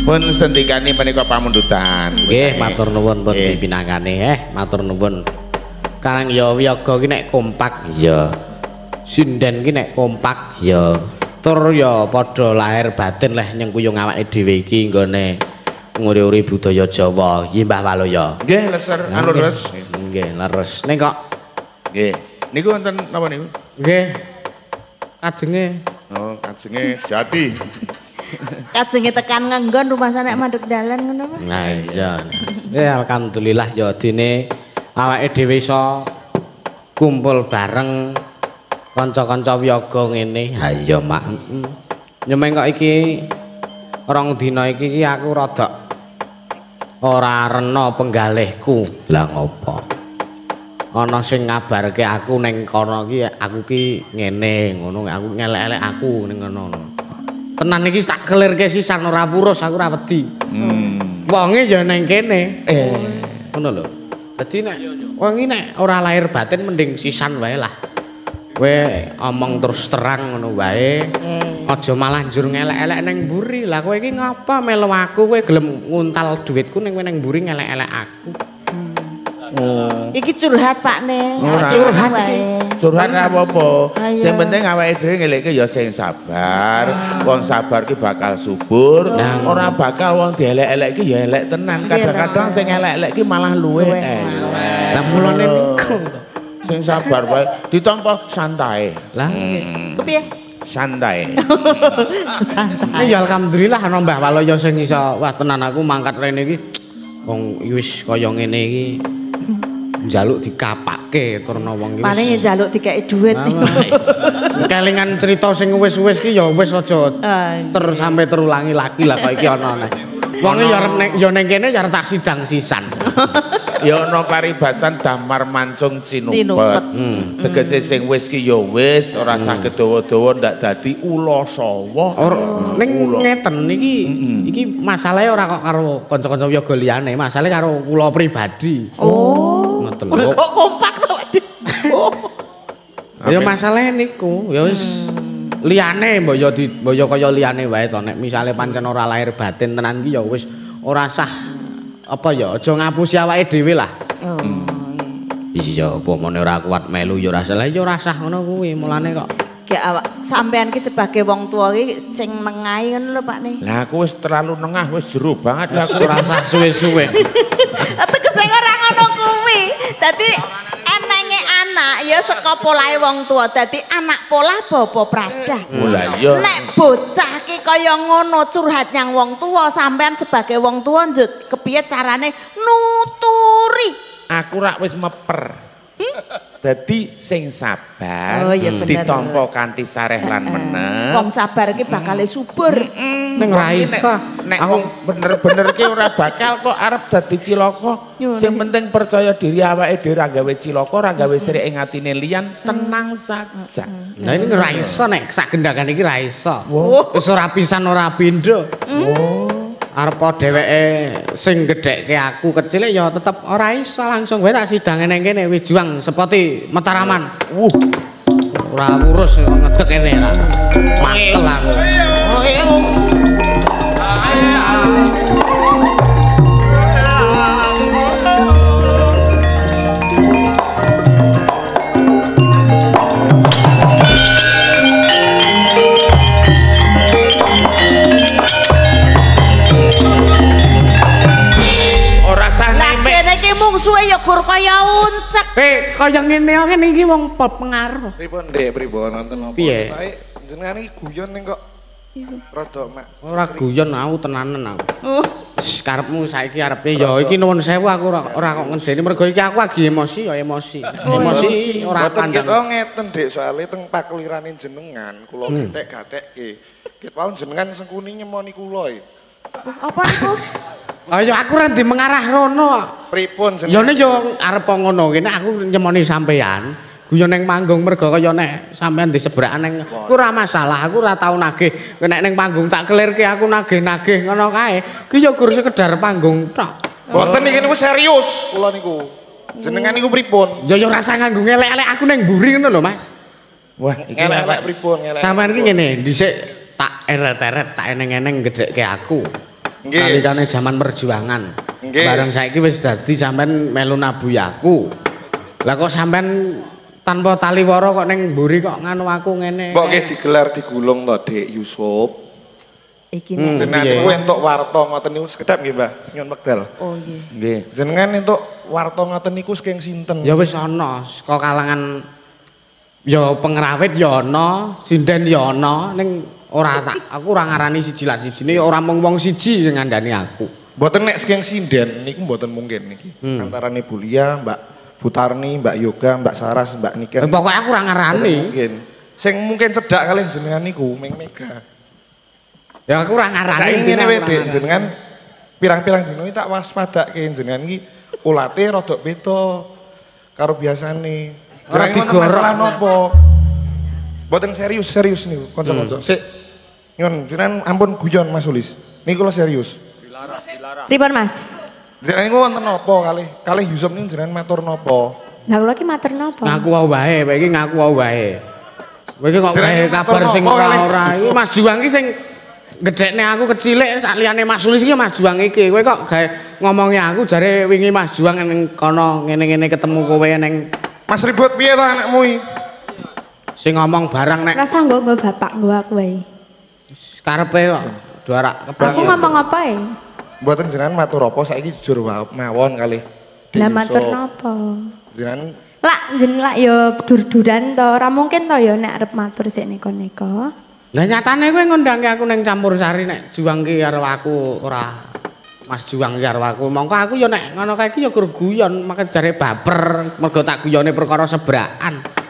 Pun sentikane menika pamundutan. Nggih, matur nuwun pun dipinangkani matur nuwun. Karang ya wiyaga ki nek kompak ya. Sinden ki nek kompak ya. Tur ya padha lahir batin leh nyengkuyung awake dhewe iki nggone nguri-uri budaya Jawa. Nggih Mbah Waloya. Nggih, leser anu leres. Nggih, leres. Ning kok nggih. Niku wonten napa niku? Nggih. Kajenge. Oh, kajenge jati. Kajenge tekan ngenggon rumah sanek mandek dalan ngono Pak. Nah iya. Ya alhamdulillah ya dene awake dhewe iso kumpul bareng kanca-kanca wiyaga ngene. Ha iya Mak. Nyemeng kok iki rong dina iki aku rada ora rena penggalihku. Lah ngopo? Ana sing ngabarke aku ning kono iki aku ki ngene ngono aku ngelek-elek aku ning ngono. Tenan iki tak kelirke sisan ora purus aku ora wedi. Wonge ya ning kene. Ngono lho. Dadi nek wong iki nek ora lahir batin mending sisan wae lah. Kowe omong terus terang ngono wae. Aja malah njur ngelek-elek ning mburi. Lah kowe iki ngapa melu aku kowe gelem nguntal dhuwitku ning kowe ning mburi ngelek-elek aku. Iki curhat Pak Ne. Curhat wae. Curhat apa-apa. Sing penting awake dhewe ngelekke ya sing sabar. Wong sabar ki bakal subur. Ora bakal wong dielek-elek ki ya elek tenan. Kadang-kadang sing elek-elek ki malah luwih elek. Lah mulane niku sing sabar wae ditampa santai. Lah Kepiye? Santai. Santai. ya alhamdulillah ana Mbah Waloya sing iso wah tenan aku mangkat rene iki wong wis kaya ngene iki njaluk dikapake turna wong iki. Paling njaluk dikeki dhuwit. Kelingan cerita sing wis-wis ki ya wis aja terus sampai terulangi lagi lah kok iki ana. Wong ya ning kene ya tak sidang sisan. Ya ana paribasan damar mancung cinupet. Tegese sing wis ki ya wis ora saged dawa-dawa ndak dadi ula sawa. Ning ngeten iki masalahe ora kok karo kanca-kanca yoga liyane, masalahe karo kula pribadi. Oh. Ngoten lho. Kok kompak to, Dik? Ya masalahe niku, ya wis liyane mbok ya kaya liyane wae to nek misale pancen ora lahir batin tenan iki ya wis ora sah apa ya aja ngapusi awake dhewe lah. Oh. Iya, pomone ora kuat melu ya ora salah ya ora sah ngono kuwi mulane kok. Gek awak sampean ki sebagai wong tua ki sing nengahi ngono lho Pak Ne. Lah aku wis terlalu nengah wis jero banget lah aku Ora sah suwe-suwe. Tegese ora ngono kuwi. Dadi enenge anak ya saka polahe wong tua. Dadi anak pola bapa pradah. Lah iya. Nek bocah ki kaya ngono curhat nyang wong tua, sampean sebagai wong tua njut kepiye carane nuturi. Aku rak wis meper. Dadi sing sabar, Oh, iya bener. ditampa kanthi sareh lan meneng. Wong sabar ki bakal subur. Ning ra iso. Nek wong bener-bener ki ora bakal kok arep dadi cilaka. Sing penting percaya diri awake dhewe ora gawe cilaka, ora gawe sirik ing atine liyan, tenang saja. Nah ini ra iso nek sak gendakan iki ra iso. Wis ora pisan ora pindho. Arep dheweke sing gedhekke aku kecil ya tetep ora iso langsung wae tak sidange ning kene wis juang sepoti Mataraman. Ora urus ngedek kene ra. Mantel aku. Mungsuhe ya gur kaya uncek. Kaya ngene iki wong pengaruh. Pripun Dek, pripun nonton apa? Piye? Jenengan iki guyon ning kok rada mak. Ora guyon aku tenanen aku. Wis karepmu saiki arepe ya iki nuwun sewu aku ora kok ngejeni mergo iki aku lagi emosi ya emosi. Emosi ora kandhang. Kita ngeten Dek soalé teng pakelirane jenengan kula gatek-gatekke. Ket pawon jenengan sengkuni nyemoni kula iki. Apa niku? Ayo aku ora ndi mengarah rono. Pripun jenengan? Ya nek yo arep ngono kene aku nyemoni sampean. Guyon ning panggung mergo kaya nek sampean disebrakan ning ku ora masalah, aku ora tau nagih. Nek ning panggung tak kelirke aku nagih-nagih ngono kae. Ki yo gur sekedar panggung tok. Mboten iki niku serius kula niku. Jenengan niku pripun? Ya yo rasa nganggo ngelek-elek aku ning mburi ngono lho, Mas. Wah, iki ngelek-elek pripun ngelek. Sampean iki ngene, dhisik tak eret-eret tak eneng-eneng gedhekke aku. Nggih. Kalikane jaman perjuangan. Nggih. Bareng saiki wis dadi sampean melu nabuhi aku. Lah kok sampean tanpa tali wara kok ning mburi kok nganu aku ngene. Mbok nggih digelar digulung to Dik Yusuf. Iki nek Jenengan niku entuk warta ngoten niku sekedap nggih Mbah, nyuwun wekdal. oh nggih. nggih. Jenengan entuk warta ngoten niku saking sinten? Ya wis ana saka kalangan ya pengrawit ya ana, sinden ya ana ning ora tak aku ora ngarani siji lan sijine ora mung wong siji sing ngandani aku. Mboten nek saking sinden niku mboten mungkin niki. Antarane Bu Lia, Mbak Butarni, Mbak Yoga, Mbak Saras, Mbak Niken. Pokoke aku ora ngarani. Mungkin. Sing mungkin cedhak kalian jenengan niku Ming Mega. Ya aku ora ngarani. Saiki ngene wae Dik, jenengan pirang-pirang dino iki tak waspadake jenengan iki ulate rada beda karo biasane. Ora digorok. Masalah napa? Mboten serius niku kanca-kanca. Sik nyun jenengan ampun guyon Mas Ulis. Niku kula serius. Pripun Mas? Jenengan niku wonten napa kalih Yusuf niku jenengan matur napa? Lah kula ki matur napa? Ngaku wae, kowe iki ngaku wae. Kowe iki kok gawe kabar sing ora. Iki Mas Juang iki sing gedhekne aku kecilik sak liyane Mas Sulis iki Mas Juang iki. Kowe kok gawe ngomongi aku jare wingi Mas Juang ning kono ngene-ngene ketemu kowe ning Mas ribut piye to anakmu iki? sing ngomong barang nek Rasa nggo bapak nggo aku wae. karepe kok doarak Aku kebang. ngomong apa ya? Mboten jenengan matur apa saiki jujur mawon kalih. Lah matur napa? Jenengan Lah jeneng lak ya dur-duran to, ora mungkin to ya nek arep matur sik neko-neko. Lah nyatane kowe ngundangke aku ning Campur Sari nek Juang ki karo aku ora Mas Juang ki karo aku. Mongko aku ya nek ngono kae iki ya gur guyon, maka jare baper mergo tak guyone perkara sebrakan.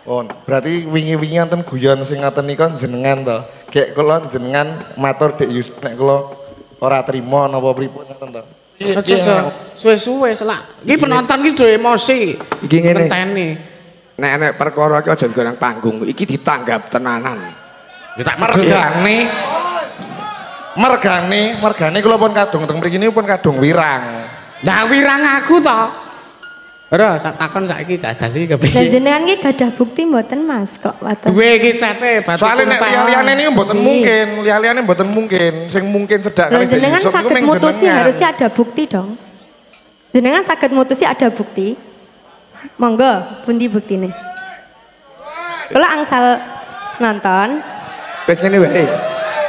oh, berarti wingi-wingi wonten guyon sing ngoten nika jenengan to. Gek kula jenengan matur Dik Yusuf nek kula ora trima napa pripun ngoten to. Suwe-suwe selak. Iki penonton iki do emosi. Iki ngene. Ngenteni. Nek perkara iki aja goreng panggung. Iki ditanggap tenanan. Ya tak mergane kula pun kadung teng mriki pun kadung wirang. Lah wirang aku to. Ora sak takon saiki jajal iki kepiye. Lah jenengan iki gadah bukti mboten Mas kok waten. Duwe iki cete batu. Soale nek liyane niku mboten mungkin, liyane mboten mungkin. Sing mungkin cedak kali jenengan saged mutusi harusnya ada bukti dong. Jenengan saged mutusi ada bukti. Monggo, pundi buktine? Kula angsal nonton. Wis ngene wae.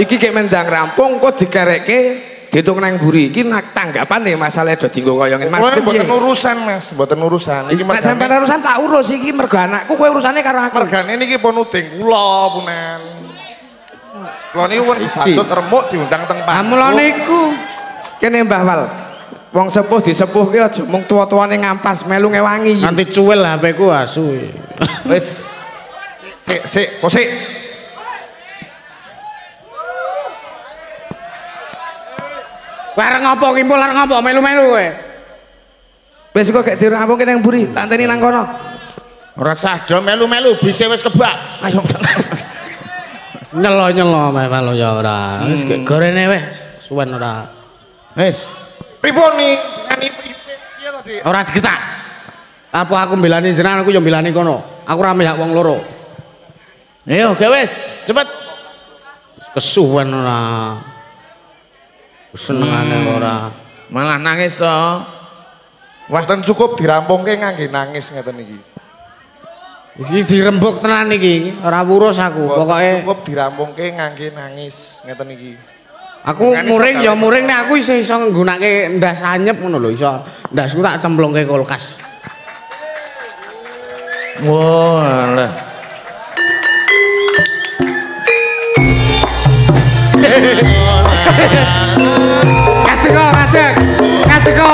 Iki kek mendang rampung kok dikerekke ditung nang mburi. Iki tanggapane masalah do dienggo koyongin Mas. Mboten urusan Mas, mboten urusan. Iki nek sampean urusan tak urus iki mergo anakku kowe urusane karo aku. Mergane niki pun uding kula punen. Kula niku pun dibacut remuk diundang teng Pak. Mula niku Kene Mbah Wal. Wong sepuh disepuhke aja mung tuwa-tuwane ngampas melu ngewangi. nanti cuwil HP ku asu. Wis. Sik. Bareng ngopo kimpul arep ngopo melu-melu kowe. Wis kok gek dirampungke nang mburi, tak anteni nang kono. Ora sado melu-melu bise wis kebak. Ayo. Nyelo-nyelo melu ya ora. Wis gek gorene wis suwen ora. Wis. Pripun nih? Piye to, Dik? Ora digetak. Apa aku mbelani jenengan aku ya mbelani kono. Aku ora mihak wong loro. Ayo, ge wis, cepet. Kesuwen ora. Senengane ora. Malah nangis to. Mboten cukup dirampungke ngangge nangis ngeten iki. Iki dirembuk tenan iki, ora wurus aku. Pokoke cukup dirampungke ngangge nangis ngeten iki. aku muring ya muring nek aku iso nggunakake ndas anyep ngono lho iso. Ndasku tak cemplungke kulkas. Wah, lah. Ngateko.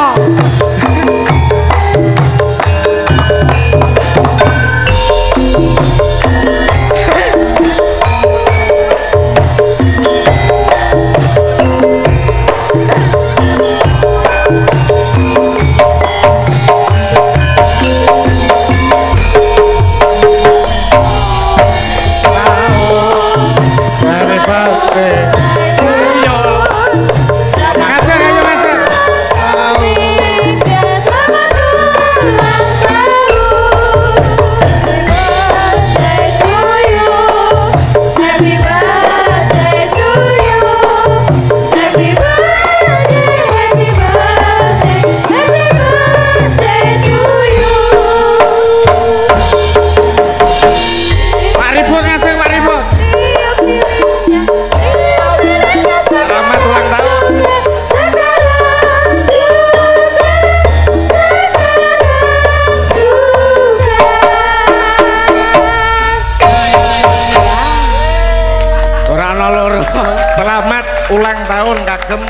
Ulang tahun kagem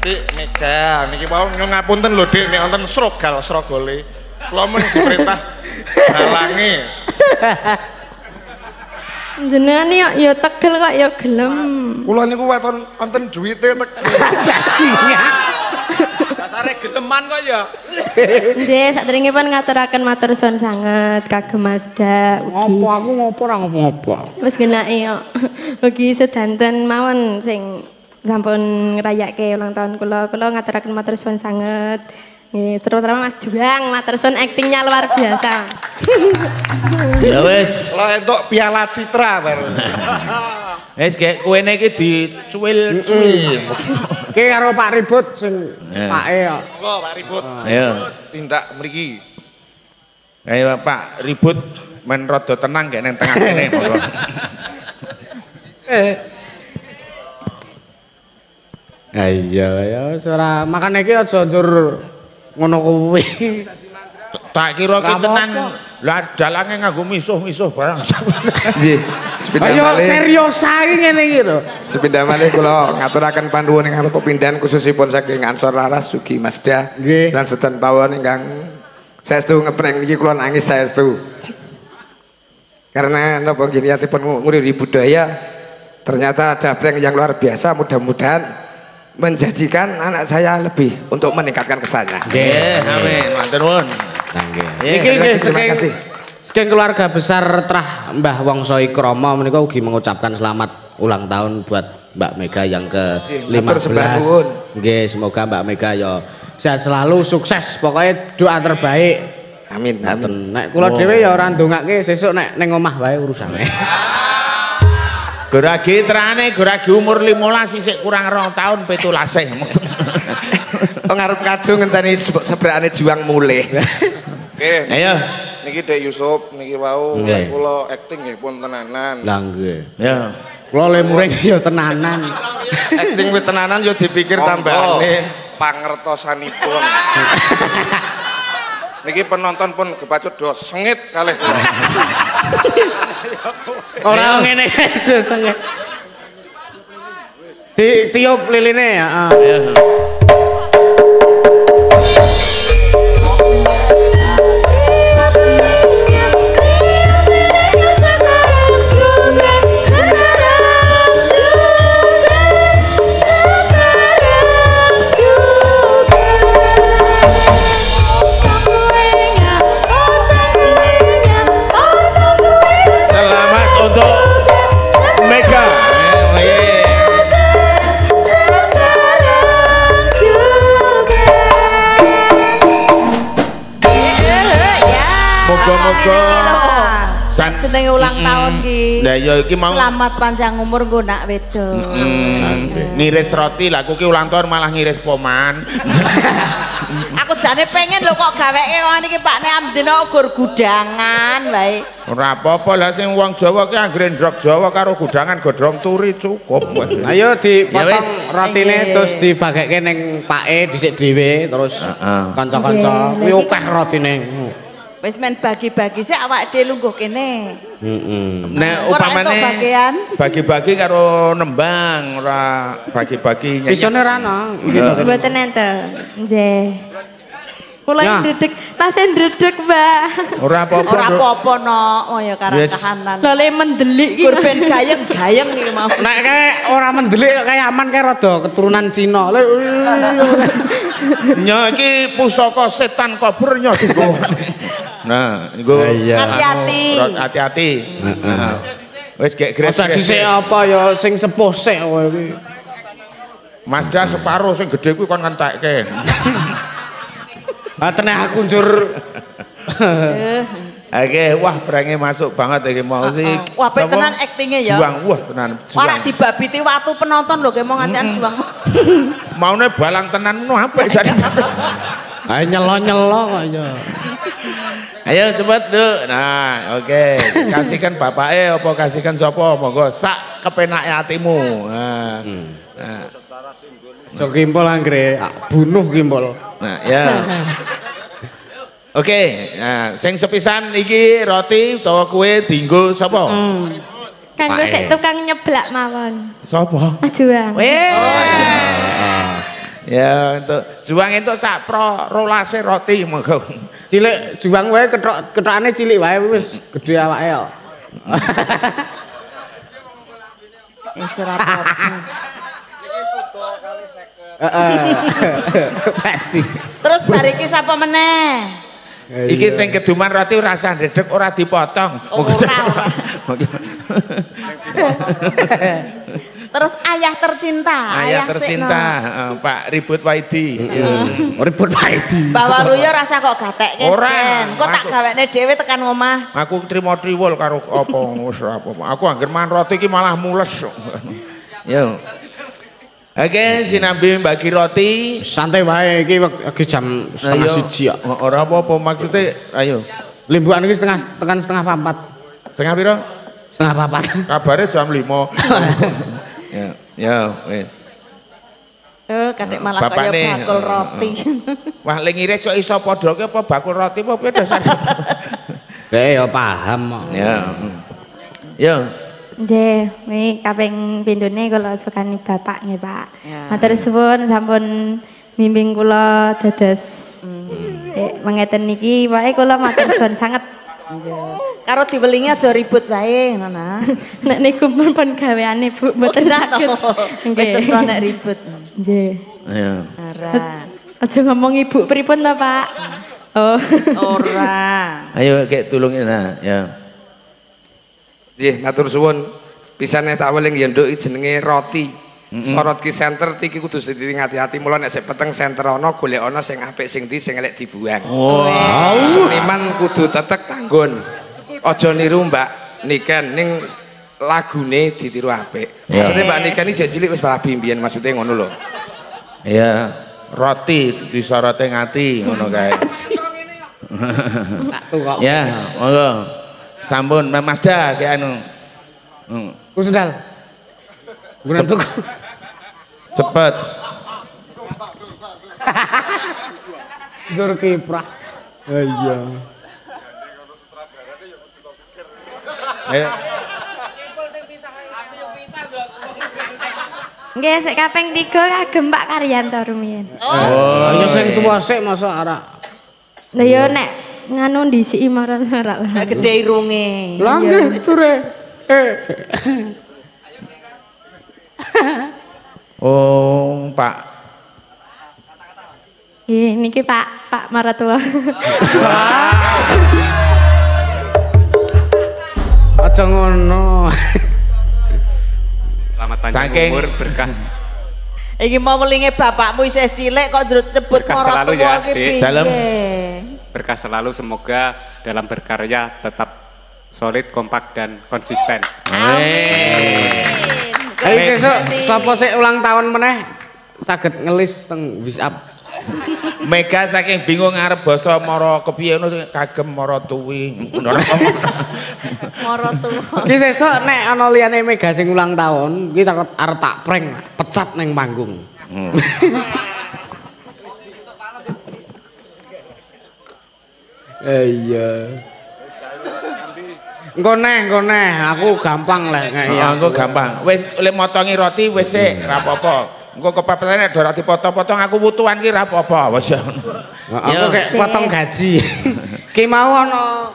Dik Mega. Niki mau nyuwun ngapunten lho Dik nek wonten srogol-srogole. Kula mun diperintah halangi. Jenengan ya tegel kok ya gelem. Kula niku wonten duwite tegel. Dasare geleman kok ya. Nggih, saderengipun ngaturaken matur suwun sanget kagem Masda ugi. Ngopo aku ngopo ora ngopo-ngopo. Wis genake yo. Ugi sedanten mawon sing sampun ngrayake ulang tahun kula ngaturaken matur suwun sanget. Nggih, terutama Mas Juang, matur suwun aktingnya luar biasa. Ya wis, Lah entuk piala citra baru. wis gek kuwene iki dicuwil-cuwil. Ki karo Pak Ribut sing pake kok. Monggo Pak Ribut. Ayo. Tindak mriki. Ayo Pak Ribut men rada tenang gek nang tengah kene monggo. Iya ya wis ora makane iki aja njur ngono kuwi. Tak kira ki tenan. Lah dalange nganggo misuh-misuh barang. Nggih. Sepindah Ayo malih. serius ae ngene iki lho. Sepindah malih kula ngaturaken panduwun ingkang pepindhan khususipun saking Ansor Laras Sugi Masda Nggih. lan sedan pawon ingkang saestu ngepreng niki kula nangis saestu. Karena napa nggih niatipun nguriri budaya ternyata ada prank yang luar biasa mudah-mudahan menjadikan anak saya lebih untuk meningkatkan kesannya. Nggih, amin. Matur nuwun. Nggih. Iki terima kasih. Saking keluarga besar Trah Mbah Wangsa Ikrama menika ugi mengucapkan selamat ulang tahun buat Mbak Mega yang ke-15. Nggih, semoga Mbak Mega ya sehat selalu, sukses, pokoknya doa terbaik. Amin. Amin. Nek kula dhewe ya ora ndongake sesuk nek ning omah wae urusane. Goragi terane, goragi umur 15 isik kurang 2 tahun 17. Ngarep kadung ngenteni sebrakane juang mulih. Oke. Ayo. Niki Dek Yusuf niki wau kula acting nggih pun tenanan. Lah nggih. Ya. Kula le muring ya tenanan. Acting kuwi tenanan yo dipikir tambahane pangertosanipun. Niki penonton pun kebacut do sengit kalih kula. Ora ngene do sengit. Tiup liline ya. Seneng ulang tahun ki. Lah ya iki mau selamat panjang umur nggo nak wedok. Ngiris roti lah aku ki ulang tahun malah ngiris poman. Aku jane pengen lho kok gaweke wong iki Pak Nek amdina gur gudangan wae. Ora apa-apa lah sing wong Jawa ki anggere ndrok Jawa karo gudangan godhong turi cukup. Ayo dipotong rotine terus dibagekke ning pake dhisik dhewe terus kanca-kanca kuwi akeh rotine. Wis men bagi-bagi sik awake dhewe lungguh kene. Nek upamane bagi-bagi karo nembang ora bagi-bagi nyanyi. Bisone ra ana. Mboten enten. Nggih. Kula ndredeg, tasih ndredeg, Mbak. Ora apa-apa. Ora apa-apa no, kaya karang kahanan. Lha le mendelik iki. Kurben gayeng-gayeng iki mau. Nek kae ora mendelik kaya aman kae rada keturunan Cina. Nya iki pusaka setan kabur nya dienggo. Nah, niku hati-hati. Wis gek gres. Ora dhisik apa ya sing sepuh sik kowe iki. Mazda separo sing gedhe kuwi kon ngentekke. Tenek aku njur. Oke, wah brenge masuk banget iki mau sih. Wah, tenan aktinge ya. Juang, wah tenan. Ora dibabiti watu penonton lho ge mau ngantian juang. Maune balang tenan no apik jare. Ayo nyelo-nyelo kok ya. Ayo cepet, Duk. Nah, oke. Kasihkan bapake apa kasihkan sapa? Monggo sak kepenake atimu. Nah. Nah. So kimpul anggere bunuh kimpul. Nah, ya. Oke, nah sing sepisan iki roti utawa kue dienggo sapa? Kanggo sik tukang nyeblak mawon. Sapa? Mas Juang. Ya, untuk Juang entuk sak pro rolase roti monggo. Cilik Juang wae kethokane cilik wae wis gedhe awake kok. Terus bariki sapa meneh? Iki sing keduman roti rasa ndredeg ora dipotong. Terus ayah tercinta. Ayah tercinta, Pak Ribut Waidi. Ribut Waidi. Bawa luyo rasa kok gatekke. Ora. Kok tak gawekne dhewe tekan omah. Aku trimo triwul karo apa wis apa. Aku anggere mangan roti iki malah mules. Yo. Oke, sinambi bagi roti. Santai wae iki jam 3:30 kok. Ora apa-apa maksudnya, ayo. Limbukan iki setengah 4. Setengah piro? Setengah 4. Kabare jam 5. Ya, wis. Kadek malah kaya bakul roti. Wah, le ngiris kok iso padha ke apa bakul roti apa piye dasar? Ya paham. Ya. Ya. Nggih, iki kaping pindhone kula sukani bapak nggih, Pak. Matur suwun sampun bimbing kula dados mangeten niki, wae kula matur suwun sanget. Karo diwelingi aja ribut wae, Nana. Nek niku pun gaweane Bu, mboten saged. Wis nek ribut. Nggih. Ayo. Ora. Aja ngomong ibu pripun ta, Pak? Oh. Ora. Ayo kek tulungin nah, ya. Nggih, matur suwun. Pisane tak weling ya nduk jenenge roti. Sorot ki center iki kudu sediring hati-hati mula nek sik peteng center ana golek ana sing apik sing ndi sing elek dibuang. Wow. Seniman kudu tetek tanggon. Aja niru Mbak Niken ning lagune ditiru apik. Maksudnya Mbak Niken iki cilik wis rabi mbiyen maksudnya ngono lho. Iya, roti disorote ngati ngono kae. Tak tuh kok. Ya, monggo. Sampun Mas Da ki anu. Ku sendal. Gunan tuku. Cepet. Jur kiprah. Iya. Ayo. Nggih, sik kaping 3 kagem Pak Karyanto rumiyin. Oh, ya sing tuwa sik masa ora. Lah ya nek nganu ndisiki marang ora. Gede irunge. Lah nggih ture. Oh, Pak. Nggih, niki Pak Maratua. Aja ngono. Selamat panjang umur berkah. Iki mau welinge bapakmu isih cilik kok nyebut maratuwa iki piye? Dalam berkah selalu, semoga dalam berkarya tetap solid, kompak dan konsisten. Ayo sesuk sapa sik ulang tahun meneh saged ngelis teng WhatsApp. Mega saking bingung arep basa mara kepiye ngono kagem mara tuwi. Maratuwa. Ki sesuk nek ana liyane Mega sing ulang tahun, ki arep tak prank pecat ning panggung. Iya. Engko neh, aku gampang lah ngeki. Engko gampang. Wis oleh motongi roti wis sik, ora apa-apa. Engko kepepeten nek ora dipotong-potong aku wutuhan ki ora apa-apa wis. Aku kayak potong gaji. Ki mau ana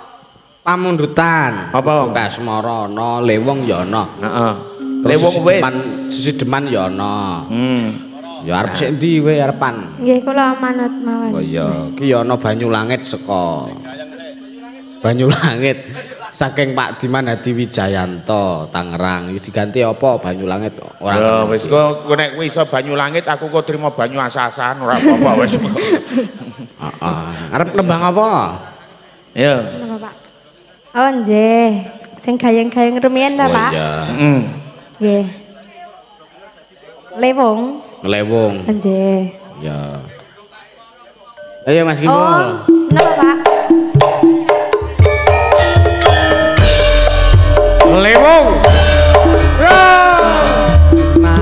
pamundutan. Apa? Kasmara ana, Lewong ya ana. Heeh. Lewong wis. Sisideman ya ana. Ya arep sik ndi kowe arepan? Nggih, kula manut mawon. Oh iya, ki ya ana Banyulangit saka Banyulangit saking Pak Diman Hadi Wijayanto Tangerang. Iki diganti apa Banyulangit ora. Ya wis kok nek kowe iso Banyulangit aku kok trimo banyu asasan ora apa-apa wis. Heeh. Arep nembang apa? Ya. Napa, Pak? Oh, nggih. Sing gayeng-gayeng rumiyin ta, Pak? Oh iya. Heeh. Nggih. Lewong. Ngelewong. Nggih. Ya. Ayo Mas Kimbul. Oh, napa, Pak? Lewong. Ya. Nah.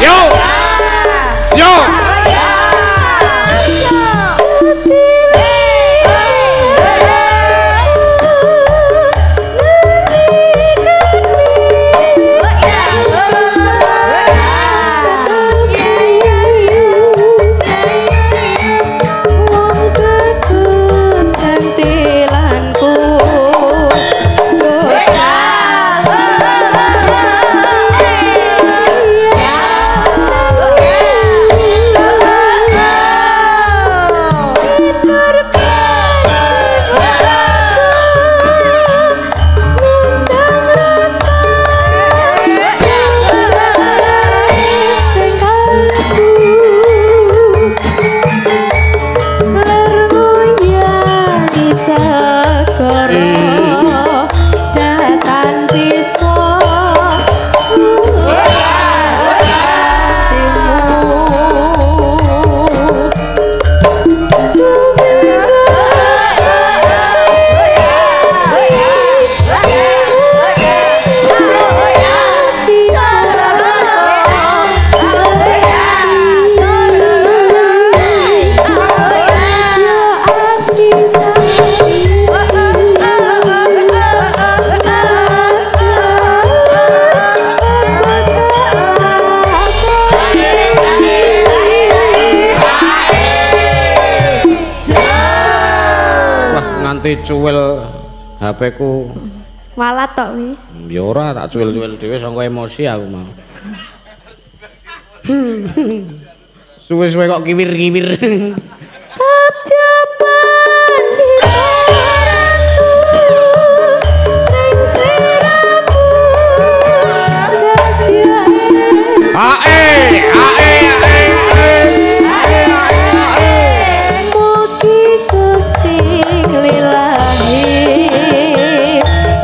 Yo. nganti cuwil HP ku. Walat tok wi. Ya ora tak cuwil-cuwil dhewe sangka emosi aku mau. Suwe-suwe kok kiwir-kiwir. Satya pandita ring sliramu dadi mugi Gusti ngelilahi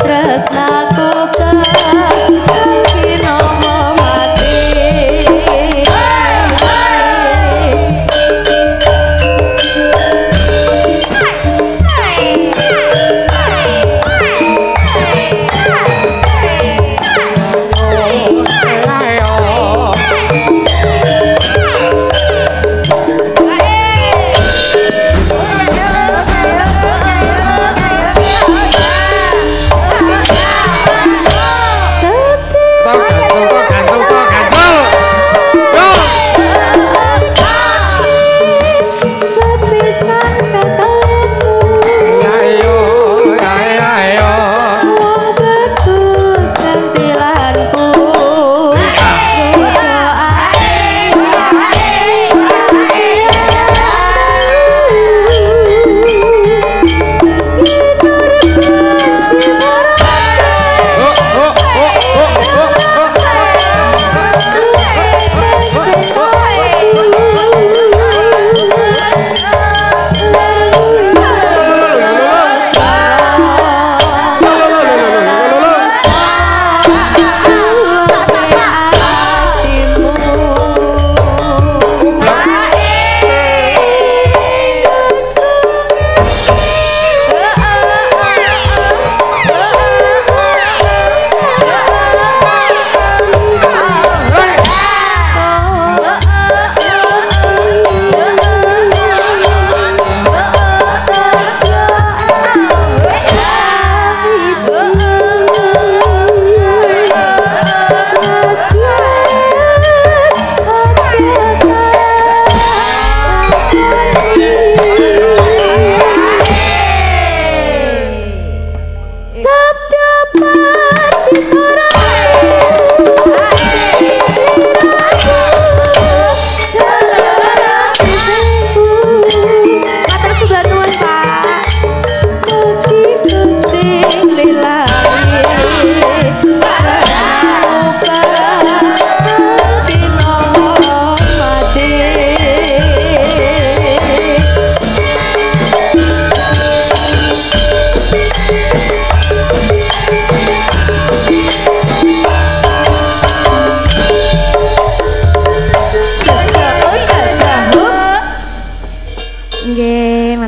tresnaku kanthi nama mati.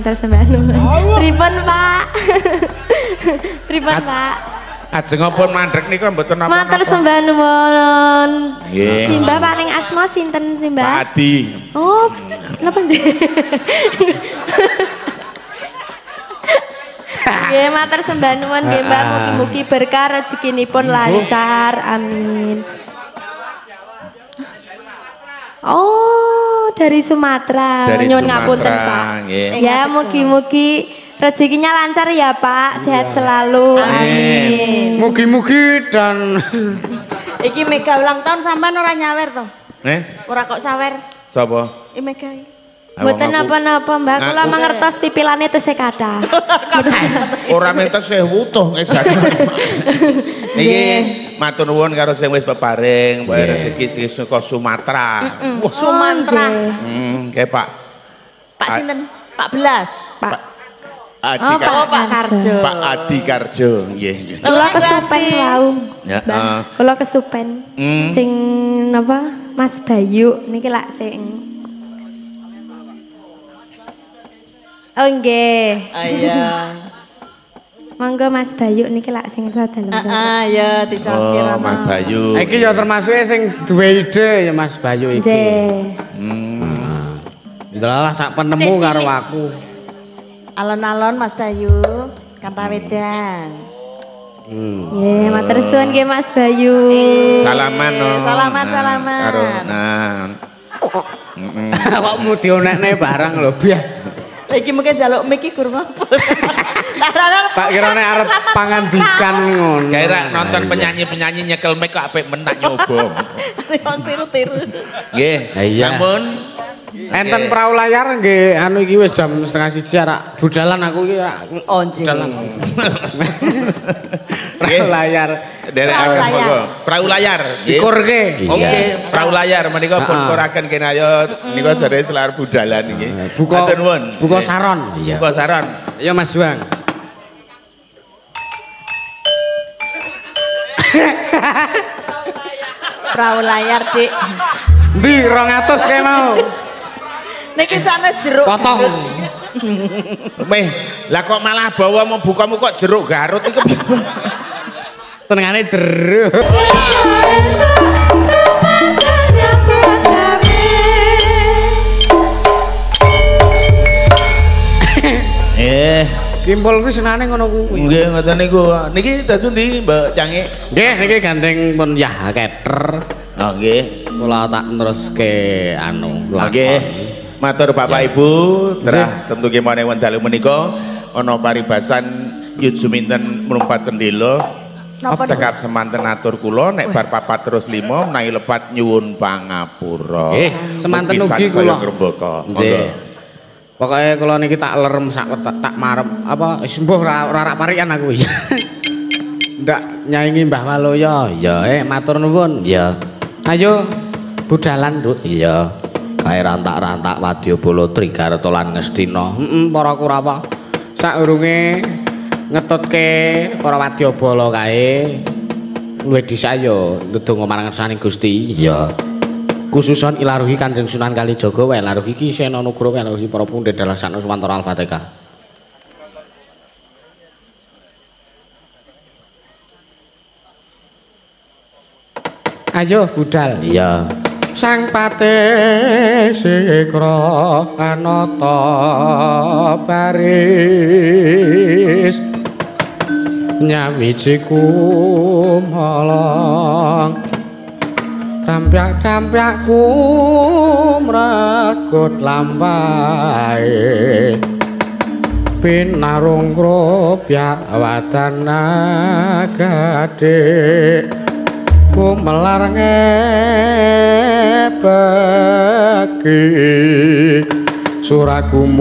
Sembah nuwun. Pripun, Pak? Pripun, Pak? Ajeng apa mandrek niku mboten napa-napa. Matur sembah nuwun. Nggih. Simbah paling asma sinten, Simbah? Pak Adi. Oh, napa nggih? Nggih, matur sembah nuwun nggih, Mbak. Mugi-mugi berkah rezekinipun lancar. Amin. Oh, dari Sumatera. Nyuwun ngapunten, Pak. Ya, mugi-mugi rezekinya lancar ya, Pak. Sehat selalu. Amin. Mugi-mugi dan iki Mega ulang tahun sampean ora nyawer to? Ora kok sawer. Sapa? Mega. Mboten napa-napa, Mbak. Kula mangertos pipilane tesih kathah. Ora mentes wutuh ngejane. Iki matur nuwun karo sing wis beparing, bae rezeki saka Sumatera. Wah, Sumatera. Nggih, Pak. Pak sinten? Pak Belas. Pak Adi Pak Karjo. Pak Adi Karjo, nggih. Kula kesupen wau. Ya, kula kesupen. Sing napa? Mas Bayu niki lak sing Oh nggih. Iya. Monggo Mas Bayu niki lak sing dalem. Ya dicaoske Mas Bayu. Iki ya termasuk sing duwe ide ya Mas Bayu iki. Nggih. Adalah sak penemu karo aku. Alon-alon Mas Bayu, Kampawedang. Nggih, matur suwun nggih Mas Bayu. Salaman no. Salaman. Karo nah. Kok mudi onekne barang lho, biah. Iki mungkin jaluk mic iki guru apa? Tak kirane arep pangandikan ngono. Kira nonton penyanyi-penyanyi nyekel mic kok apik menak nyoba. Wong tiru-tiru. Nggih, sampun. Enten perahu layar nggih anu iki wis jam 12:30 arak budalan aku iki rak budalan. Perahu layar. Derek monggo. Perahu layar. Dikurke. Oke, perahu layar menika pun kuraken kene ayo nika jare selar budalan iki. Matur nuwun. Buka saron. Buka saron. Ayo Mas Juang. Perahu layar, Dik. Ndi 200 kae mau. Niki sanes jeruk. Potong. Meh, lah kok malah bawa mau bukamu kok jeruk Garut iki. Senengane jeruk. Kimpul kuwi senane ngono kuwi. Nggih ngoten niku. Niki dados ndi Mbak Cange? Nggih niki gandeng pun Yah Keter. Oh nggih. Kula tak teruske anu lakon. Nggih. Matur Bapak Ibu, terah tentu kemane wekdal menika ana paribasan Yud Suminten mlumpat cendela. Cekap semanten atur kula nek bar papat terus 5 menawi lepat nyuwun pangapura. Semanten ugi kula. Nggih. Pokoke kula niki tak lerem sak tak marem apa wis mbuh ora parikan aku iki. Ndak nyaingi Mbah Maloya. Ya matur nuwun. Ya. Ayo budalan, Nduk. Iya. Kae rantak-rantak Wadyabala Trigarta lan Ngastina. Para Kurawa. Saurunge ngetutke para Wadyabala kae luwih dhisik ya ndedonga marang Saning Gusti. Iya. Khususon ilaruhi Kanjeng Sunan Kalijaga wae laruhi Ki Sena Nugroho ilaruhi para pundhit dalah sakno Swantara Al-Fatihah. Ayo budal. Iya. Sang Patih Sikra Anata baris nyawiji kumolong dampyak-dampyakku mregut lampahe pinarung krobyak wadana gadhe kumelar ngepeki surakumura